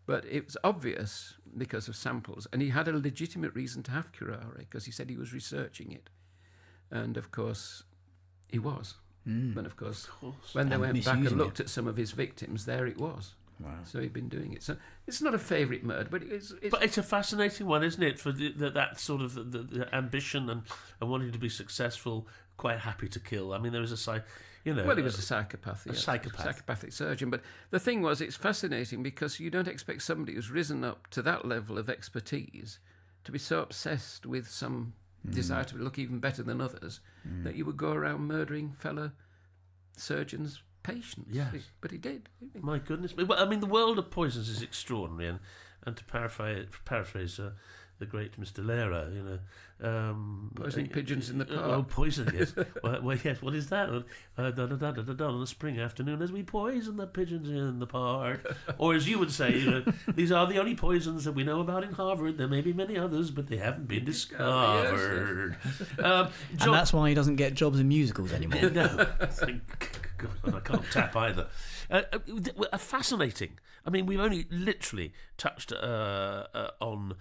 But it was obvious because of samples. And he had a legitimate reason to have curare because he said he was researching it. And of course, he was. But of course, when they went back and looked at some of his victims, there it was. Wow. So he'd been doing it. So it's not a favourite murder, but it's a fascinating one, isn't it? For that sort of the ambition and wanting to be successful, quite happy to kill. I mean, there was well, he was a psychopath. A psychopathic surgeon. But the thing was, it's fascinating because you don't expect somebody who's risen up to that level of expertise to be so obsessed with some desire to look even better than others that you would go around murdering fellow surgeons' patients. Yes. But he did. My goodness. I mean, the world of poisons is extraordinary, and to paraphrase the great Mr. Lehrer, poisoning pigeons in the park. Oh, poison, yes. well, yes, what is that? On a spring afternoon as we poison the pigeons in the park. Or as you would say, these are the only poisons that we know about in Harvard. There may be many others, but they haven't been discovered. And that's why he doesn't get jobs in musicals anymore. No, thank God, I can't tap either. Fascinating. I mean, we've only literally touched on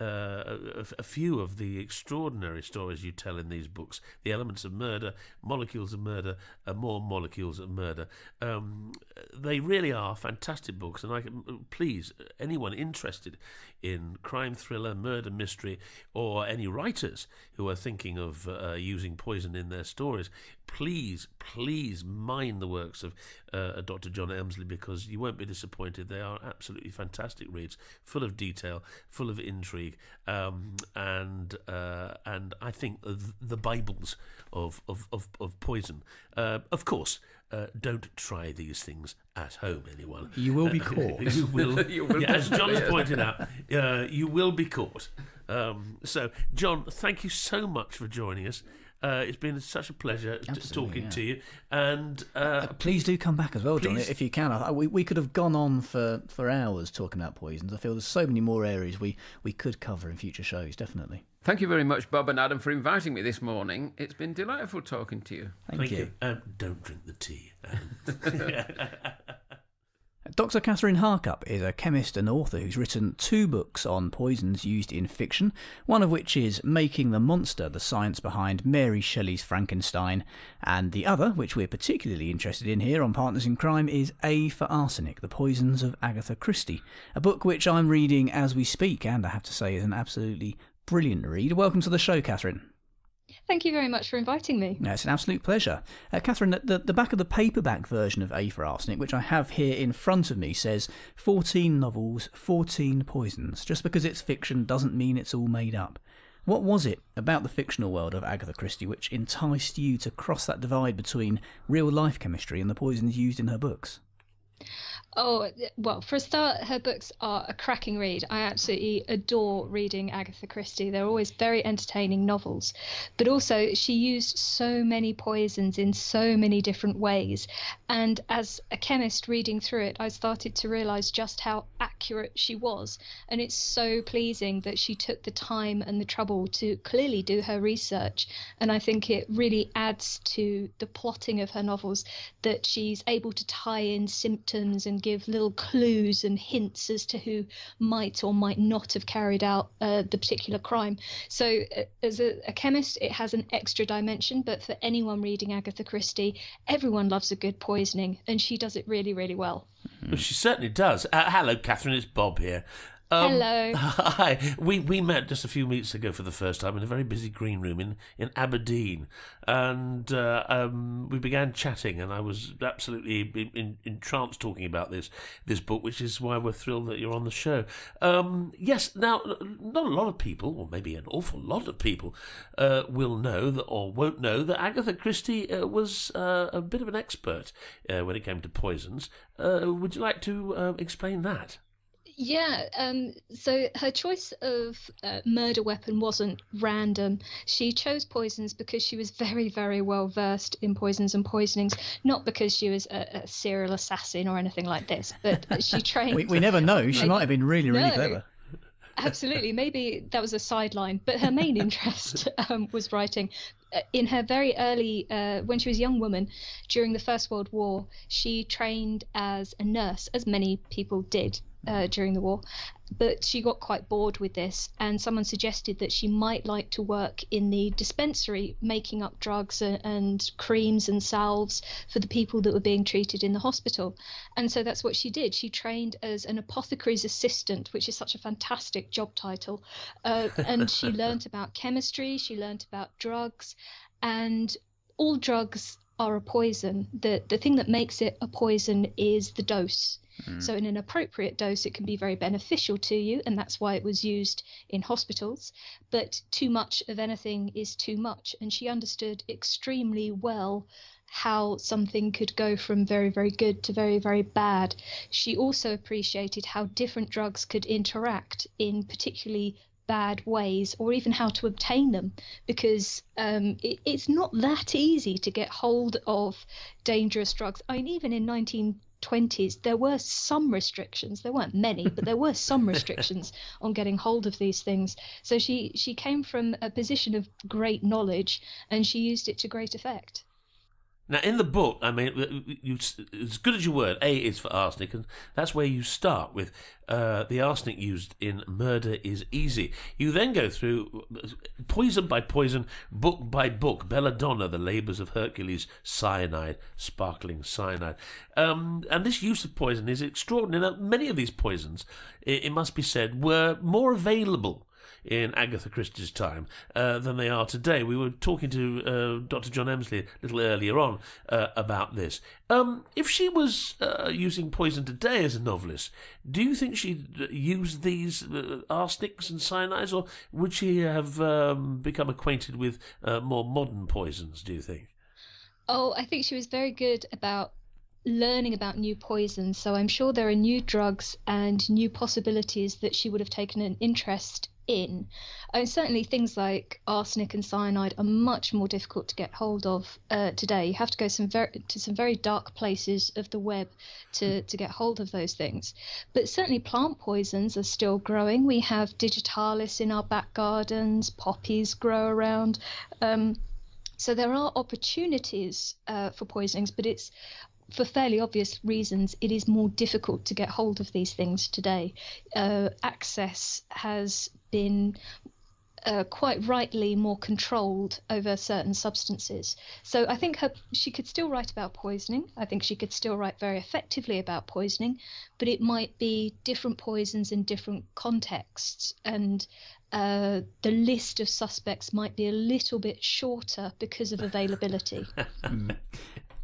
a few of the extraordinary stories you tell in these books. The Elements of Murder, Molecules of Murder, More Molecules of Murder. They really are fantastic books, and please, anyone interested in crime thriller, murder mystery, or any writers who are thinking of using poison in their stories, please mine the works of Dr. John Emsley, because you won't be disappointed. They are absolutely fantastic reads, full of detail, full of intrigue, and I think the Bibles of poison. Of course, don't try these things at home, anyone. You will be caught. You will, as John has pointed out, you will be caught. So, John, thank you so much for joining us. It's been such a pleasure talking to you, and please do come back as well, John, if you can. We could have gone on for hours talking about poisons. I feel there's so many more areas we could cover in future shows, definitely. Thank you very much, Bob and Adam, for inviting me this morning. It's been delightful talking to you. Thank you. Don't drink the tea. Dr. Kathryn Harkup is a chemist and author who's written 2 books on poisons used in fiction, one of which is Making the Monster, the science behind Mary Shelley's Frankenstein, and the other, which we're particularly interested in here on Partners in Crime, is A for Arsenic, the Poisons of Agatha Christie, a book which I'm reading as we speak, and I have to say is an absolutely brilliant read. Welcome to the show, Kathryn. Thank you very much for inviting me. No, it's an absolute pleasure. Kathryn, the back of the paperback version of A for Arsenic, which I have here in front of me, says 14 novels, 14 poisons. Just because it's fiction doesn't mean it's all made up. What was it about the fictional world of Agatha Christie which enticed you to cross that divide between real-life chemistry and the poisons used in her books? Oh, well, for a start, her books are a cracking read. I absolutely adore reading Agatha Christie. They're always very entertaining novels. But also, she used so many poisons in so many different ways. And as a chemist reading through it, I started to realise just how accurate she was. And it's so pleasing that she took the time and the trouble to clearly do her research. And I think it really adds to the plotting of her novels that she's able to tie in symptoms and give little clues and hints as to who might or might not have carried out the particular crime. So as a chemist, it has an extra dimension, but for anyone reading Agatha Christie, everyone loves a good poisoning, and she does it really, really well. Well, she certainly does. Hello, Kathryn, it's Bob here. Hello. Hi. We met just a few weeks ago for the first time in a very busy green room in Aberdeen, and we began chatting, and I was absolutely entranced talking about this book, which is why we're thrilled that you're on the show. Yes, now, not a lot of people, or maybe an awful lot of people, will know that, or won't know that Agatha Christie was a bit of an expert when it came to poisons. Would you like to explain that? Yeah, so her choice of murder weapon wasn't random. She chose poisons because she was very, very well versed in poisons and poisonings, not because she was a serial assassin or anything like this, but she trained... we never know. She might have been really, really clever. Absolutely. Maybe that was a sideline, but her main interest was writing. In her very early, when she was a young woman, during the First World War, she trained as a nurse, as many people did during the war. But she got quite bored with this, and someone suggested that she might like to work in the dispensary, making up drugs and creams and salves for the people that were being treated in the hospital. And so that's what she did. She trained as an apothecary's assistant, which is such a fantastic job title. And she learnt about chemistry, she learnt about drugs, and all drugs are a poison. The thing that makes it a poison is the dose. So in an appropriate dose, it can be very beneficial to you, and that's why it was used in hospitals. But too much of anything is too much, and she understood extremely well how something could go from very, very good to very, very bad. She also appreciated how different drugs could interact in particularly bad ways, or even how to obtain them, because it's not that easy to get hold of dangerous drugs. I mean, even in 1920s, there were some restrictions. There weren't many, but there were some restrictions on getting hold of these things. So she came from a position of great knowledge, and she used it to great effect. Now, in the book, I mean, as good as your word, A is for arsenic, and that's where you start with the arsenic used in Murder is Easy. You then go through poison by poison, book by book, Belladonna, The Labours of Hercules, Cyanide, Sparkling Cyanide. And this use of poison is extraordinary. Now, many of these poisons, it must be said, were more available in Agatha Christie's time than they are today. We were talking to Dr. John Emsley a little earlier on about this. If she was using poison today as a novelist, do you think she'd use these arsenics and cyanides, or would she have become acquainted with more modern poisons, do you think? Oh, I think she was very good about learning about new poisons, so I'm sure there are new drugs and new possibilities that she would have taken an interest in. Certainly things like arsenic and cyanide are much more difficult to get hold of today. You have to go to some very dark places of the web to get hold of those things. But certainly plant poisons are still growing. We have digitalis in our back gardens, poppies grow around. So there are opportunities for poisonings, but it's for fairly obvious reasons, it is more difficult to get hold of these things today. Access has been quite rightly more controlled over certain substances. So I think she could still write about poisoning. I think she could still write very effectively about poisoning, but it might be different poisons in different contexts, and the list of suspects might be a little bit shorter because of availability.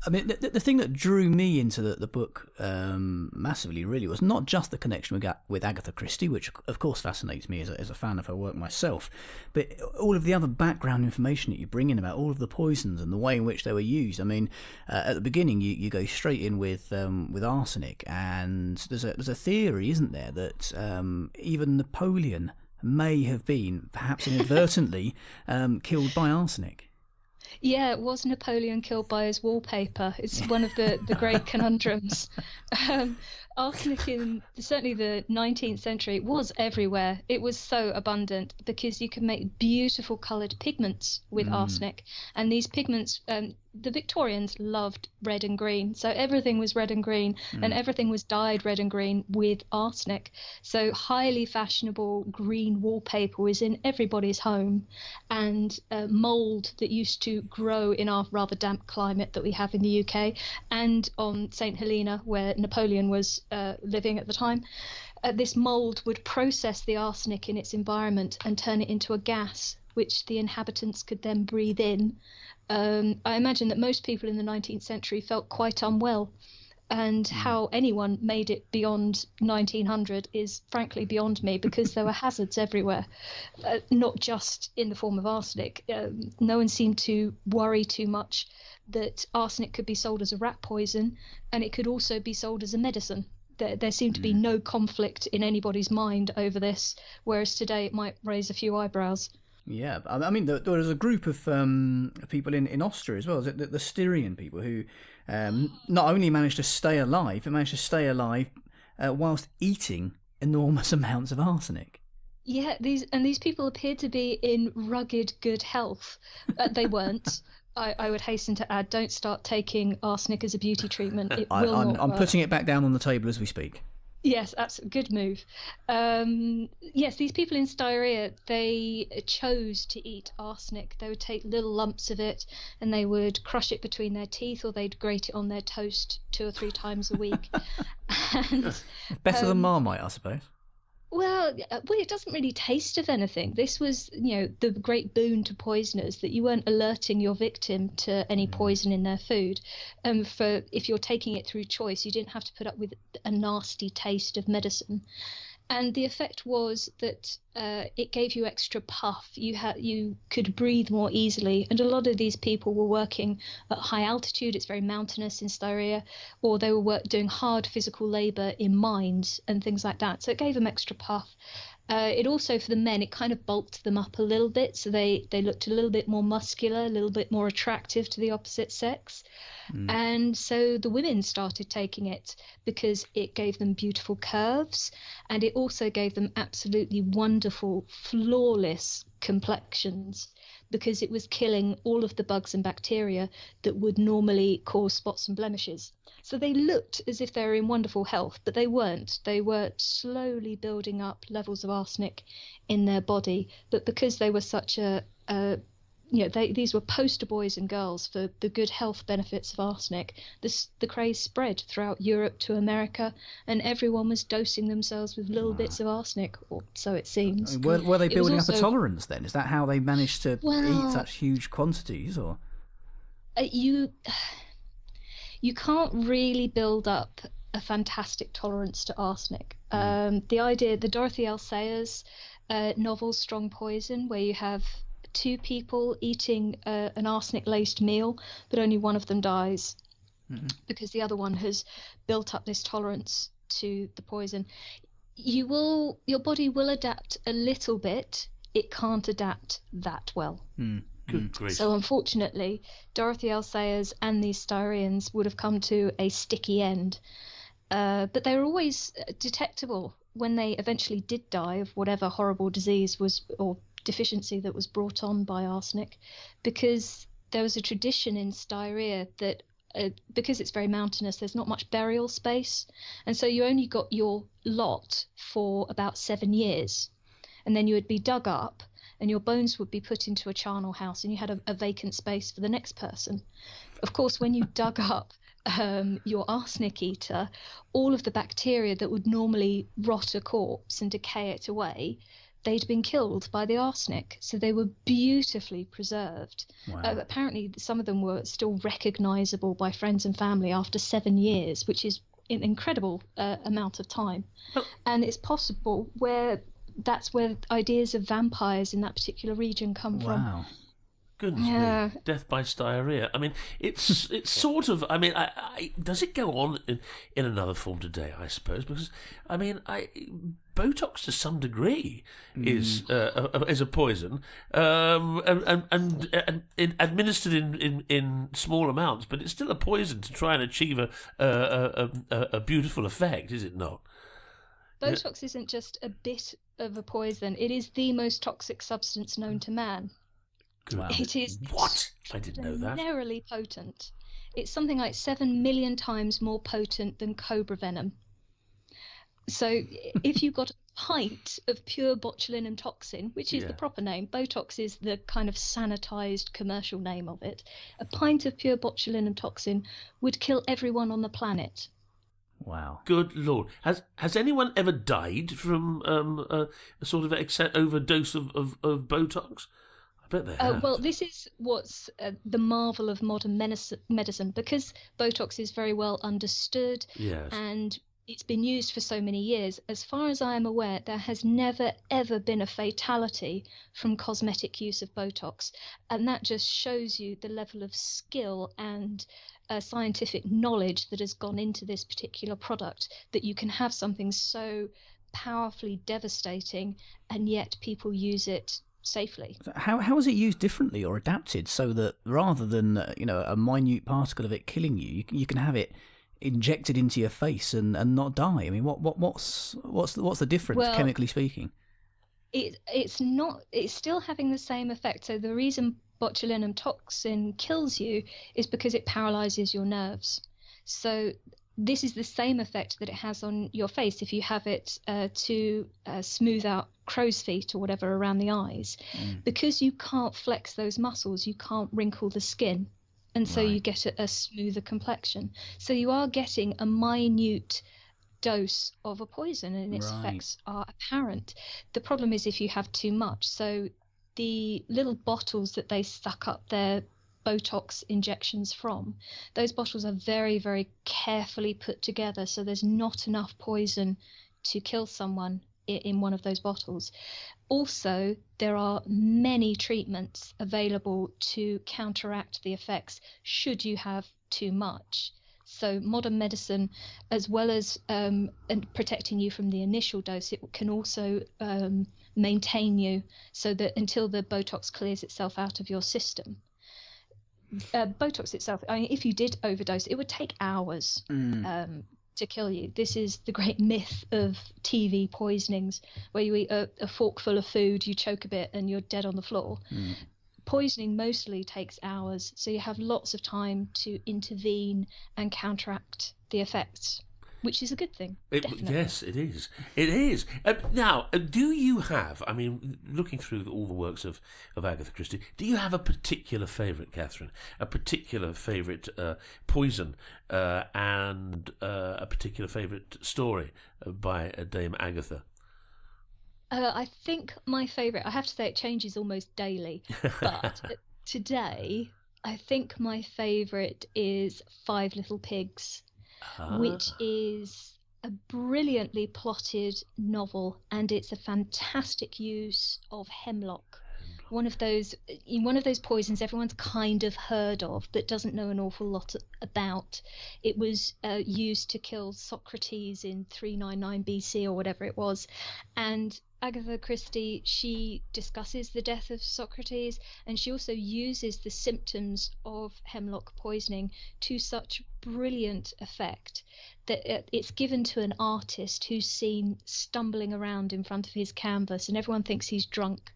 I mean, the thing that drew me into the book massively really was not just the connection with Agatha Christie, which of course fascinates me as a fan of her work myself, but all of the other background information that you bring in about all of the poisons and the way in which they were used. I mean, at the beginning you go straight in with arsenic, and there's a theory, isn't there, that even Napoleon may have been, perhaps inadvertently, killed by arsenic. Yeah, it was Napoleon killed by his wallpaper. It's one of the great conundrums. Arsenic in certainly the 19th century was everywhere. It was so abundant because you could make beautiful coloured pigments with arsenic. And these pigments, the Victorians loved red and green. So everything was red and green, and everything was dyed red and green with arsenic. So highly fashionable green wallpaper was in everybody's home. And mould that used to grow in our rather damp climate that we have in the UK, and on St Helena, where Napoleon was living at the time, this mould would process the arsenic in its environment and turn it into a gas which the inhabitants could then breathe in. I imagine that most people in the 19th century felt quite unwell, and how anyone made it beyond 1900 is frankly beyond me, because there were hazards everywhere, not just in the form of arsenic. No one seemed to worry too much that arsenic could be sold as a rat poison, and it could also be sold as a medicine. There seemed to be no conflict in anybody's mind over this, whereas today it might raise a few eyebrows. Yeah, I mean, there was a group of people in Austria as well, the Styrian people, who not only managed to stay alive, but managed to stay alive whilst eating enormous amounts of arsenic. Yeah, these people appeared to be in rugged good health. They weren't. I would hasten to add, don't start taking arsenic as a beauty treatment. It will not I'm work. putting it back down on the table as we speak. Yes, absolutely. Good move. Yes, these people in Styria, they chose to eat arsenic. They would take little lumps of it and they would crush it between their teeth, or they'd grate it on their toast 2 or 3 times a week. And, better than Marmite, I suppose. Well, it doesn't really taste of anything. This was, the great boon to poisoners, that you weren't alerting your victim to any poison in their food. If you're taking it through choice, you didn't have to put up with a nasty taste of medicine. And the effect was that it gave you extra puff. You could breathe more easily. And a lot of these people were working at high altitude. It's very mountainous in Styria. Or they were doing hard physical labour in mines and things like that. So it gave them extra puff. It also, for the men, it kind of bulked them up a little bit. So they looked a little bit more muscular, a little bit more attractive to the opposite sex. And so the women started taking it because it gave them beautiful curves, and it also gave them absolutely wonderful, flawless complexions, because it was killing all of the bugs and bacteria that would normally cause spots and blemishes. So they looked as if they were in wonderful health, but they weren't. They were slowly building up levels of arsenic in their body, but because they were such these were poster boys and girls for the good health benefits of arsenic. The craze spread throughout Europe to America, and everyone was dosing themselves with little bits of arsenic, or so it seems. Were they building up a tolerance then? Is that how they managed to eat such huge quantities? Or you can't really build up a fantastic tolerance to arsenic. The Dorothy L. Sayers novel Strong Poison, where you have 2 people eating an arsenic-laced meal, but only one of them dies because the other one has built up this tolerance to the poison. Your body will adapt a little bit. It can't adapt that well. Good grief. So unfortunately, Dorothy L. Sayers and these Styrians would have come to a sticky end. But they were always detectable when they eventually did die of whatever horrible disease or deficiency that was brought on by arsenic, because there was a tradition in Styria that because it's very mountainous, there's not much burial space, and so you only got your lot for about 7 years, and then you would be dug up and your bones would be put into a charnel house, and you had a vacant space for the next person. Of course, when you dug up your arsenic eater, all of the bacteria that would normally rot a corpse and decay it away, they'd been killed by the arsenic, so they were beautifully preserved. Wow. Apparently, some of them were still recognisable by friends and family after 7 years, which is an incredible amount of time. And it's possible that's where ideas of vampires in that particular region come from. Goodness me, death by styria. I mean, it's sort of. I mean, does it go on in another form today? I suppose, because I mean, Botox to some degree is a poison, and administered in small amounts, but it's still a poison to try and achieve a beautiful effect, is it not? Botox isn't just a bit of a poison; it is the most toxic substance known to man. Wow. It is what? I didn't know that. Extraordinarily potent. It's something like 7 million times more potent than cobra venom. So if you got a pint of pure botulinum toxin, which is the proper name, Botox is the kind of sanitized commercial name of it, a pint of pure botulinum toxin would kill everyone on the planet. Wow. Good Lord. Has anyone ever died from a sort of overdose of Botox? I bet they have. Well, this is what's the marvel of modern medicine, because Botox is very well understood and it's been used for so many years. As far as I am aware, there has never, ever been a fatality from cosmetic use of Botox. And that just shows you the level of skill and scientific knowledge that has gone into this particular product, that you can have something so powerfully devastating and yet people use it safely. How is it used differently or adapted so that rather than a minute particle of it killing you, you can have it injected into your face and not die? I mean, what's the difference, chemically speaking? It's still having the same effect. So the reason botulinum toxin kills you is because it paralyzes your nerves. So this is the same effect that it has on your face if you have it to smooth out crow's feet or whatever around the eyes. Because you can't flex those muscles, you can't wrinkle the skin, and so you get a smoother complexion. So you are getting a minute dose of a poison, and its effects are apparent. The problem is if you have too much. So the little bottles that they suck up their Botox injections from, those bottles are very, very carefully put together, so there's not enough poison to kill someone in one of those bottles. Also, there are many treatments available to counteract the effects should you have too much. So modern medicine, as well as protecting you from the initial dose, it can also maintain you so that until the Botox clears itself out of your system. Botox itself, I mean, if you did overdose, it would take hours to kill you. This is the great myth of TV poisonings, where you eat a forkful of food, you choke a bit, and you're dead on the floor. Poisoning mostly takes hours, so you have lots of time to intervene and counteract the effects, which is a good thing. Yes, it is. It is. Now, do you have, I mean, looking through all the works of Agatha Christie, do you have a particular favourite, Kathryn? A particular favourite poison and a particular favourite story by Dame Agatha? I think my favourite, I have to say it changes almost daily, but today I think my favourite is Five Little Pigs. Which is a brilliantly plotted novel, and it's a fantastic use of hemlock. One of those poisons everyone's kind of heard of but doesn't know an awful lot about. It was used to kill Socrates in 399 BC or whatever it was, and Agatha Christie, she discusses the death of Socrates, and she also uses the symptoms of hemlock poisoning to such brilliant effect that it's given to an artist who's seen stumbling around in front of his canvas, and everyone thinks he's drunk.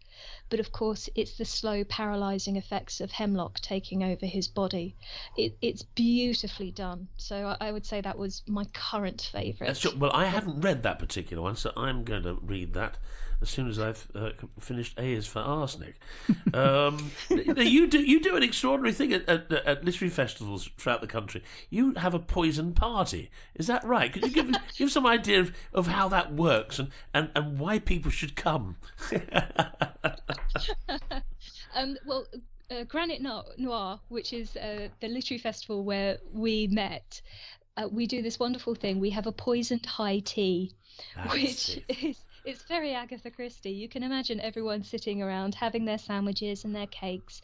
but of course it's the slow paralyzing effects of hemlock taking over his body. It's beautifully done, so I would say that was my current favourite. Well, I haven't read that particular one, so I'm going to read that as soon as I've finished A is for Arsenic. You do an extraordinary thing at literary festivals throughout the country. You have a poison party. Is that right? Could you give some idea of how that works and why people should come? Well, Granite Noir, which is the literary festival where we met, we do this wonderful thing. We have a poisoned high tea, which is... It's very Agatha Christie. You can imagine everyone sitting around having their sandwiches and their cakes,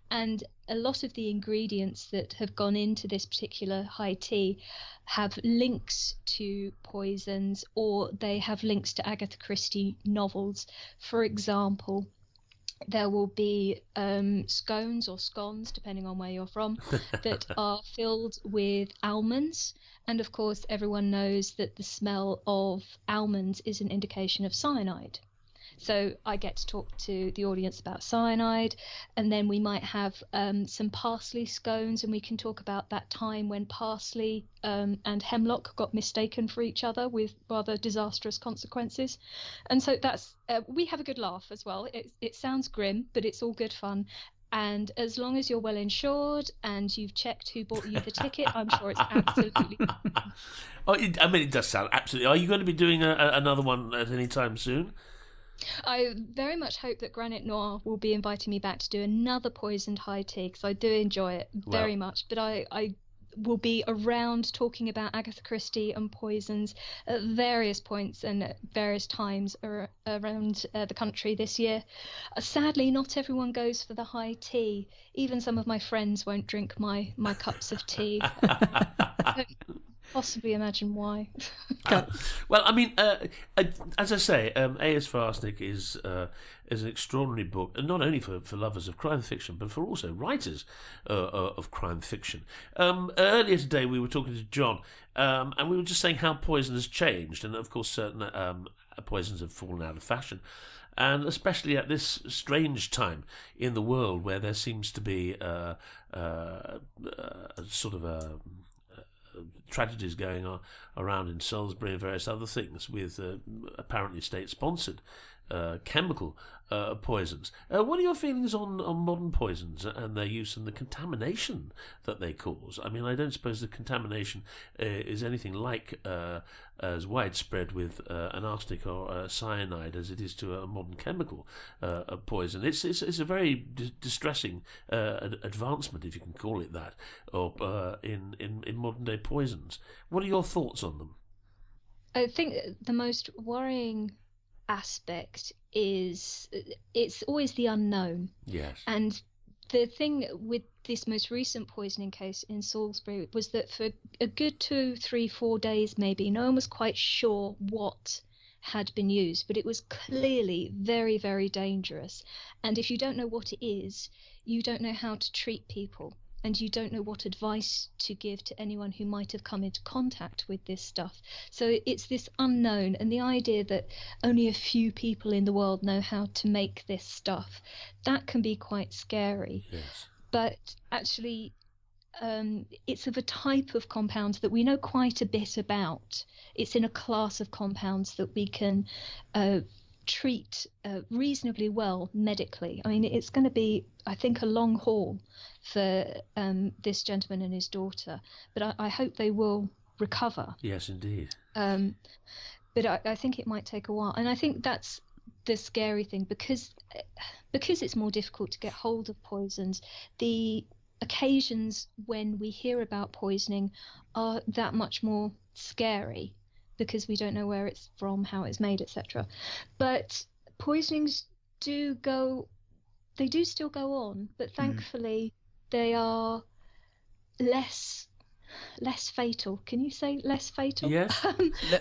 and a lot of the ingredients that have gone into this particular high tea have links to poisons, or they have links to Agatha Christie novels. For example, there will be scones or scones, depending on where you're from, that are filled with almonds. And of course, everyone knows that the smell of almonds is an indication of cyanide. So I get to talk to the audience about cyanide, and then we might have some parsley scones, and we can talk about that time when parsley and hemlock got mistaken for each other with rather disastrous consequences. And so that's we have a good laugh as well. It sounds grim, but it's all good fun. And as long as you're well insured and you've checked who bought you the ticket, I'm sure it's absolutely fine. It does sound absolutely. Are you going to be doing another one at any time soon? I very much hope that Granite Noir will be inviting me back to do another poisoned high tea, because I do enjoy it very much. But I will be around talking about Agatha Christie and poisons at various points and at various times around the country this year. Sadly, not everyone goes for the high tea. Even some of my friends won't drink my cups of tea. Possibly imagine why. Well, I mean, as I say, A is for Arsenic is an extraordinary book, and not only for lovers of crime fiction, but for also writers of crime fiction. Earlier today, we were talking to John, and we were just saying how poison has changed, and of course, certain poisons have fallen out of fashion. And especially at this strange time in the world where there seems to be tragedies going on around in Salisbury and various other things with apparently state-sponsored chemical poisons. What are your feelings on modern poisons and their use and the contamination that they cause? I mean, I don't suppose the contamination is anything like as widespread with an arsenic or a cyanide as it is to a modern chemical poison. It's a very distressing advancement, if you can call it that, or in modern day poisons. What are your thoughts on them? I think the most worrying aspect is it's always the unknown. Yes. And the thing with this most recent poisoning case in Salisbury was that for a good 2, 3, 4 days maybe, no one was quite sure what had been used, but it was clearly very, very dangerous. And if you don't know what it is, you don't know how to treat people, and you don't know what advice to give to anyone who might have come into contact with this stuff. So it's this unknown, and the idea that only a few people in the world know how to make this stuff, that can be quite scary. Yes. But actually, it's of a type of compounds that we know quite a bit about. It's in a class of compounds that we can treat reasonably well medically. I mean, it's going to be, I think, a long haul for this gentleman and his daughter, but I hope they will recover. Yes, indeed. But I think it might take a while, and I think that's the scary thing, because it's more difficult to get hold of poisons. The occasions when we hear about poisoning are that much more scary, because we don't know where it's from, how it's made, etc. But poisonings do still go on, but thankfully they are less less fatal. Can you say less fatal? Yes.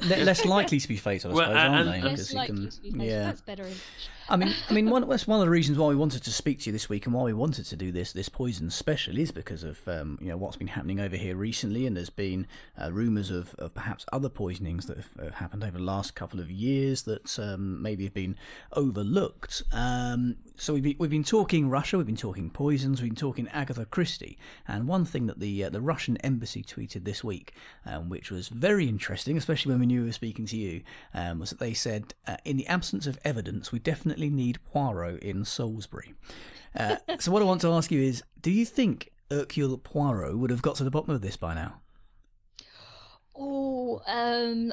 Less likely to be fatal, I Well, suppose, aren't they? Less Because you likely can, to be fatal. yeah. That's better English. That's one of the reasons why we wanted to speak to you this week, and why we wanted to do this poison special, is because of what's been happening over here recently, and there's been rumours of perhaps other poisonings that have happened over the last couple of years that maybe have been overlooked. So we've been talking Russia, we've been talking poisons, we've been talking Agatha Christie, and one thing that the Russian embassy tweeted this week, which was very interesting, especially when we knew we were speaking to you, was that they said, in the absence of evidence, we definitely need Poirot in Salisbury. So what I want to ask you is, do you think Hercule Poirot would have got to the bottom of this by now? Oh,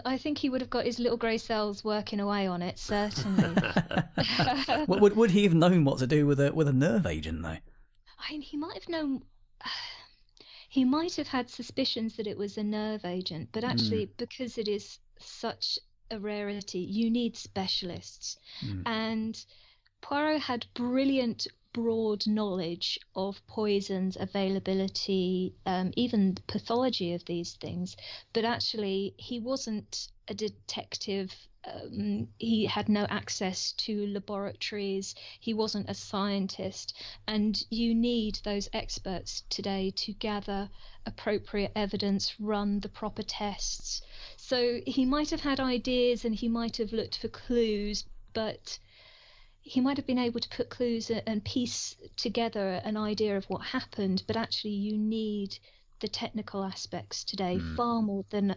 I think he would have got his little grey cells working away on it, certainly. Would he have known what to do with a nerve agent, though? I mean, he might have known. He might have had suspicions that it was a nerve agent, but actually, because it is such a rarity, you need specialists. And Poirot had brilliant broad knowledge of poisons, availability, even the pathology of these things, but actually he wasn't a detective. He had no access to laboratories, he wasn't a scientist, and you need those experts today to gather appropriate evidence, run the proper tests. So he might have had ideas and he might have looked for clues, but he might have been able to put clues and piece together an idea of what happened, but actually you need the technical aspects today far more than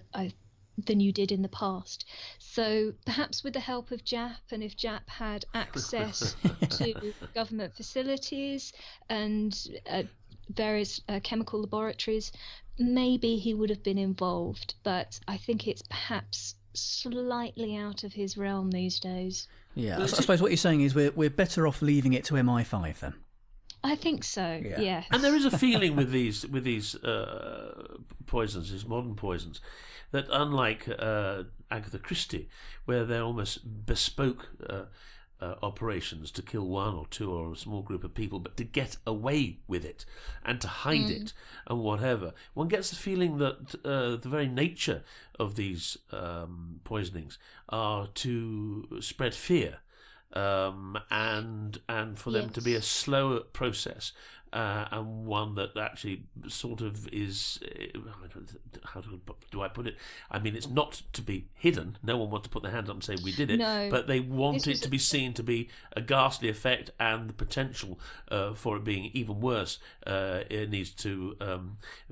you did in the past. So perhaps with the help of Jap, and if Jap had access to government facilities and various chemical laboratories, maybe he would have been involved, but I think it's perhaps slightly out of his realm these days. Yeah, I suppose what you're saying is we're better off leaving it to MI5 then. I think so. Yeah. And there is a feeling with these poisons, these modern poisons, that unlike Agatha Christie, where they're almost bespoke operations to kill one or two or a small group of people, but to get away with it and to hide it and whatever, one gets the feeling that the very nature of these poisonings are to spread fear, and for them to be a slower process, and one that actually sort of is, how do I put it? I mean, it's not to be hidden. No one wants to put their hands up and say we did it, but they want it to be seen to be a ghastly effect, and the potential for it being even worse. It needs to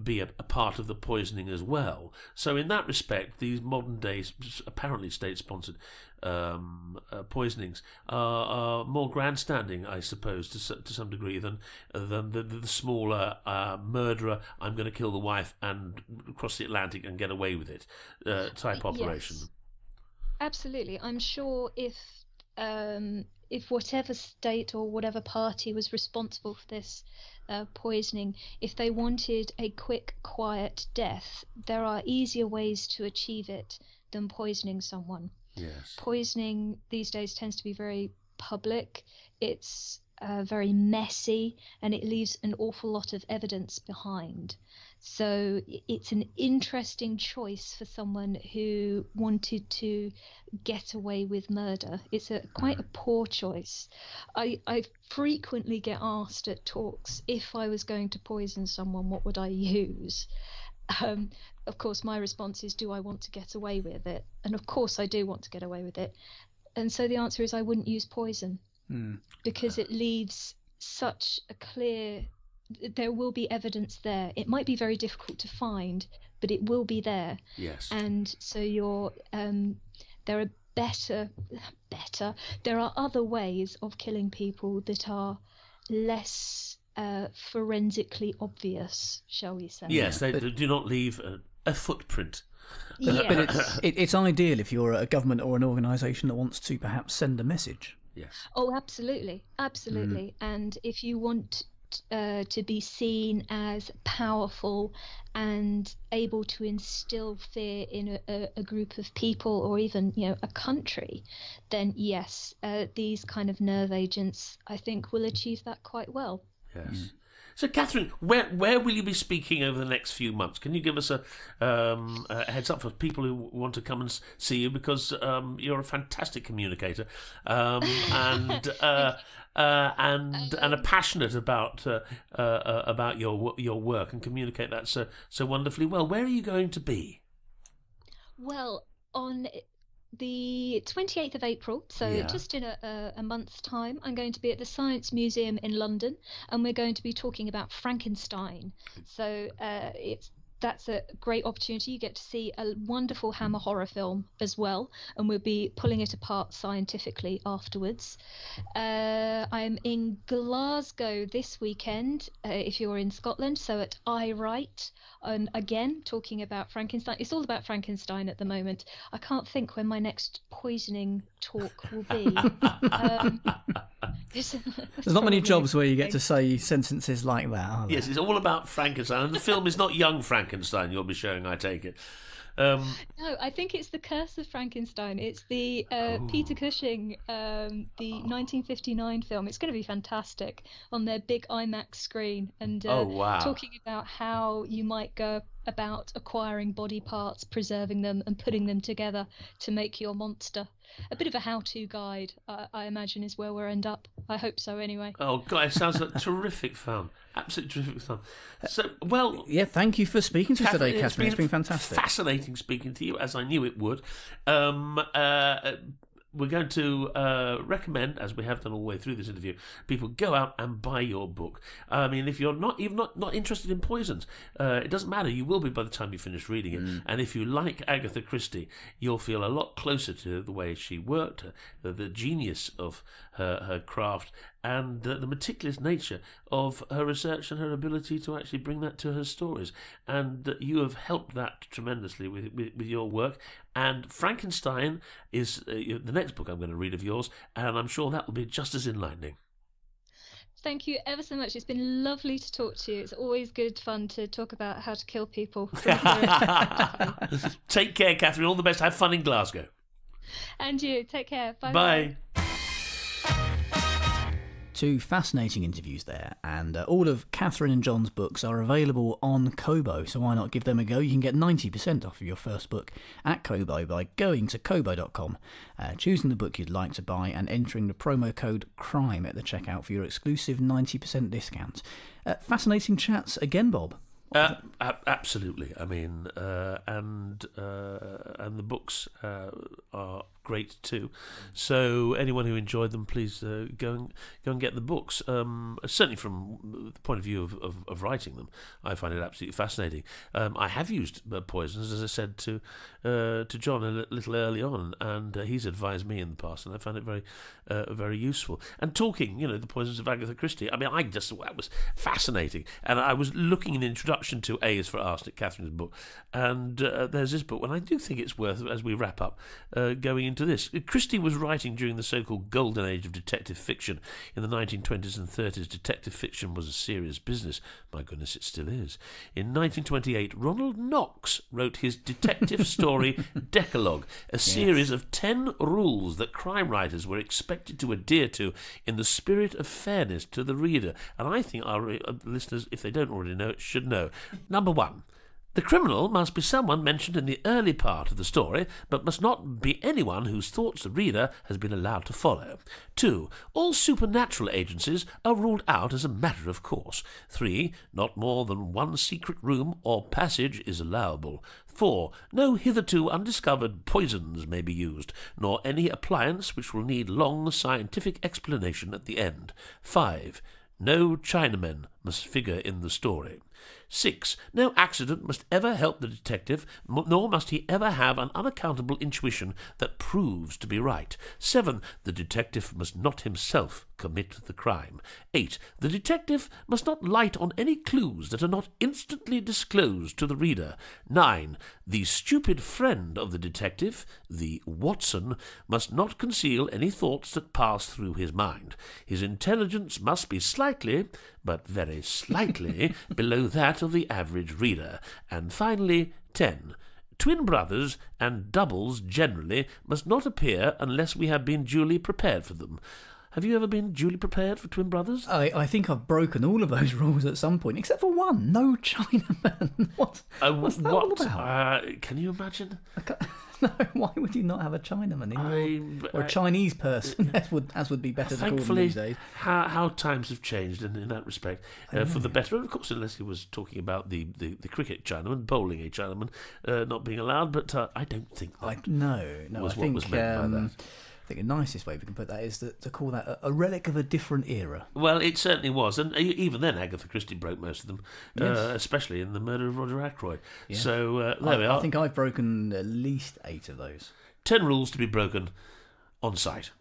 be a part of the poisoning as well. So in that respect, these modern days, apparently state-sponsored poisonings are more grandstanding, I suppose, to some degree than the smaller murderer, I'm going to kill the wife and cross the Atlantic and get away with it type operation. Yes. Absolutely. I'm sure if whatever state or whatever party was responsible for this poisoning, if they wanted a quick, quiet death, there are easier ways to achieve it than poisoning someone. Yes. Poisoning these days tends to be very public. It's very messy, and it leaves an awful lot of evidence behind. So it's an interesting choice for someone who wanted to get away with murder. It's quite a poor choice. I frequently get asked at talks, if I was going to poison someone, what would I use? Of course, my response is, do I want to get away with it? And of course I do want to get away with it. And so the answer is I wouldn't use poison, because it leaves such a clear... There will be evidence there. It might be very difficult to find, but it will be there. Yes. And so there are there are other ways of killing people that are less forensically obvious, shall we say. Yes, they do not leave a footprint. But it's ideal if you're a government or an organisation that wants to perhaps send a message. Yes. Oh, absolutely. And if you want to be seen as powerful and able to instill fear in a group of people, or even a country, then yes, these kind of nerve agents, I think, will achieve that quite well. Yes. So, Kathryn, where will you be speaking over the next few months? Can you give us a heads up for people who want to come and see you, because you're a fantastic communicator and are passionate about your work and communicate that so wonderfully well. Where are you going to be? Well, on the 28th of April, so just in a month's time, I'm going to be at the Science Museum in London, and we're going to be talking about Frankenstein. So that's a great opportunity. You get to see a wonderful Hammer horror film as well, and we'll be pulling it apart scientifically afterwards. I'm in Glasgow this weekend, if you're in Scotland, so at I Write, and again talking about Frankenstein. It's all about Frankenstein at the moment. I can't think when my next poisoning talk will be. There's not many jobs where you get to say sentences like that, are there? Yes, it's all about Frankenstein, and the film is not young Frankenstein you'll be showing, I take it. No, I think it's The Curse of Frankenstein. It's the Peter Cushing, the 1959 film. It's going to be fantastic on their big IMAX screen, and talking about how you might go about acquiring body parts, preserving them, and putting them together to make your monster. A bit of a how-to guide, I imagine, is where we'll end up. I hope so, anyway. Oh, God, it sounds like terrific fun. Absolutely terrific fun. So, well... Yeah, thank you for speaking to us today, Kathryn. It's been fantastic. Fascinating speaking to you, as I knew it would. We're going to recommend, as we have done all the way through this interview, people go out and buy your book. I mean, if you're not interested in poisons, it doesn't matter. You will be by the time you finish reading it. And if you like Agatha Christie, you'll feel a lot closer to the way she worked, the genius of her craft, and the meticulous nature of her research and her ability to actually bring that to her stories. And you have helped that tremendously with your work. And Frankenstein is the next book I'm going to read of yours, and I'm sure that will be just as enlightening. Thank you ever so much. It's been lovely to talk to you. It's always good fun to talk about how to kill people. Take care, Kathryn. All the best. Have fun in Glasgow. And you. Take care. Bye. Bye. Two fascinating interviews there, and all of Kathryn and John's books are available on Kobo, so why not give them a go? You can get 90% off of your first book at Kobo by going to kobo.com, choosing the book you'd like to buy, and entering the promo code CRIME at the checkout for your exclusive 90% discount. Fascinating chats again, Bob. Absolutely. I mean, and the books are great too. So anyone who enjoyed them, please go and get the books. Certainly from the point of view of writing them, I find it absolutely fascinating. I have used poisons, as I said to John a little early on, and he's advised me in the past, and I found it very very useful. And talking, the poisons of Agatha Christie. I mean, that was fascinating. And I was looking in the introduction to A is for Arsenic, Kathryn's book, and there's this book, and I do think it's worth, as we wrap up, going into this. Christie was writing during the so-called golden age of detective fiction. In the 1920s and 30s, detective fiction was a serious business. My goodness, it still is. In 1928, Ronald Knox wrote his detective story Decalogue, a series of 10 rules that crime writers were expected to adhere to in the spirit of fairness to the reader. And I think our listeners, if they don't already know it, should know. Number 1. The criminal must be someone mentioned in the early part of the story, but must not be anyone whose thoughts the reader has been allowed to follow. 2. All supernatural agencies are ruled out as a matter of course. 3. Not more than one secret room or passage is allowable. 4. No hitherto undiscovered poisons may be used, nor any appliance which will need long scientific explanation at the end. 5. No Chinamen must figure in the story. 6. No accident must ever help the detective, nor must he ever have an unaccountable intuition that proves to be right. 7. The detective must not himself commit the crime. 8. The detective must not light on any clues that are not instantly disclosed to the reader. 9. The stupid friend of the detective, the Watson, must not conceal any thoughts that pass through his mind. His intelligence must be slightly, but very slightly, below that of the average reader. And finally, 10. Twin brothers and doubles generally must not appear unless we have been duly prepared for them. Have you ever been duly prepared for twin brothers? I think I've broken all of those rules at some point, except for one. No Chinaman. What's that all about? Can you imagine? No, why would you not have a Chinaman or a Chinese person, as would be better to call them these days? How times have changed in that respect for the better. And of course, unless he was talking about the cricket Chinaman, bowling a Chinaman not being allowed, but I don't think that was what was meant by that. I think the nicest way we can put that is to call that a relic of a different era. Well, it certainly was, and even then Agatha Christie broke most of them, Yes. Especially in The Murder of Roger Ackroyd. Yeah. So there we are. I think I've broken at least 8 of those. 10 rules to be broken on site.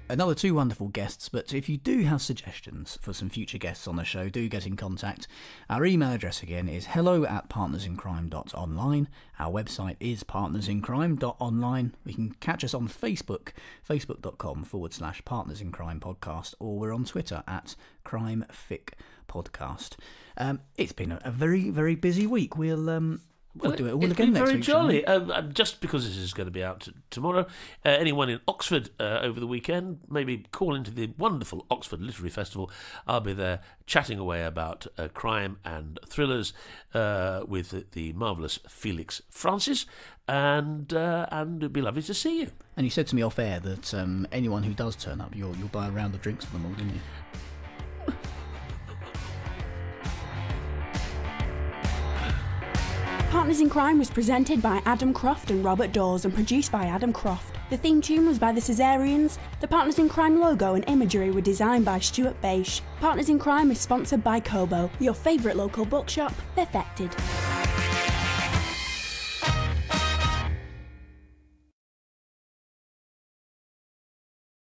Another 2 wonderful guests, but if you do have suggestions for some future guests on the show, do get in contact. Our email address again is hello@partnersincrime.online. Our website is partnersincrime.online. You can catch us on Facebook, facebook.com/partnersincrime podcast, or we're on Twitter @crimeficpodcast. It's been a very, very busy week. We'll do it all again next week. It's been very jolly. Just because this is going to be out tomorrow, anyone in Oxford over the weekend, maybe call into the wonderful Oxford Literary Festival. I'll be there chatting away about crime and thrillers with the marvellous Felix Francis, and it'd be lovely to see you. And you said to me off air that anyone who does turn up, you'll buy a round of drinks for them all, didn't you? Partners in Crime was presented by Adam Croft and Robert Dawes and produced by Adam Croft. The theme tune was by the Caesareans. The Partners in Crime logo and imagery were designed by Stuart Bache. Partners in Crime is sponsored by Kobo, your favourite local bookshop, perfected.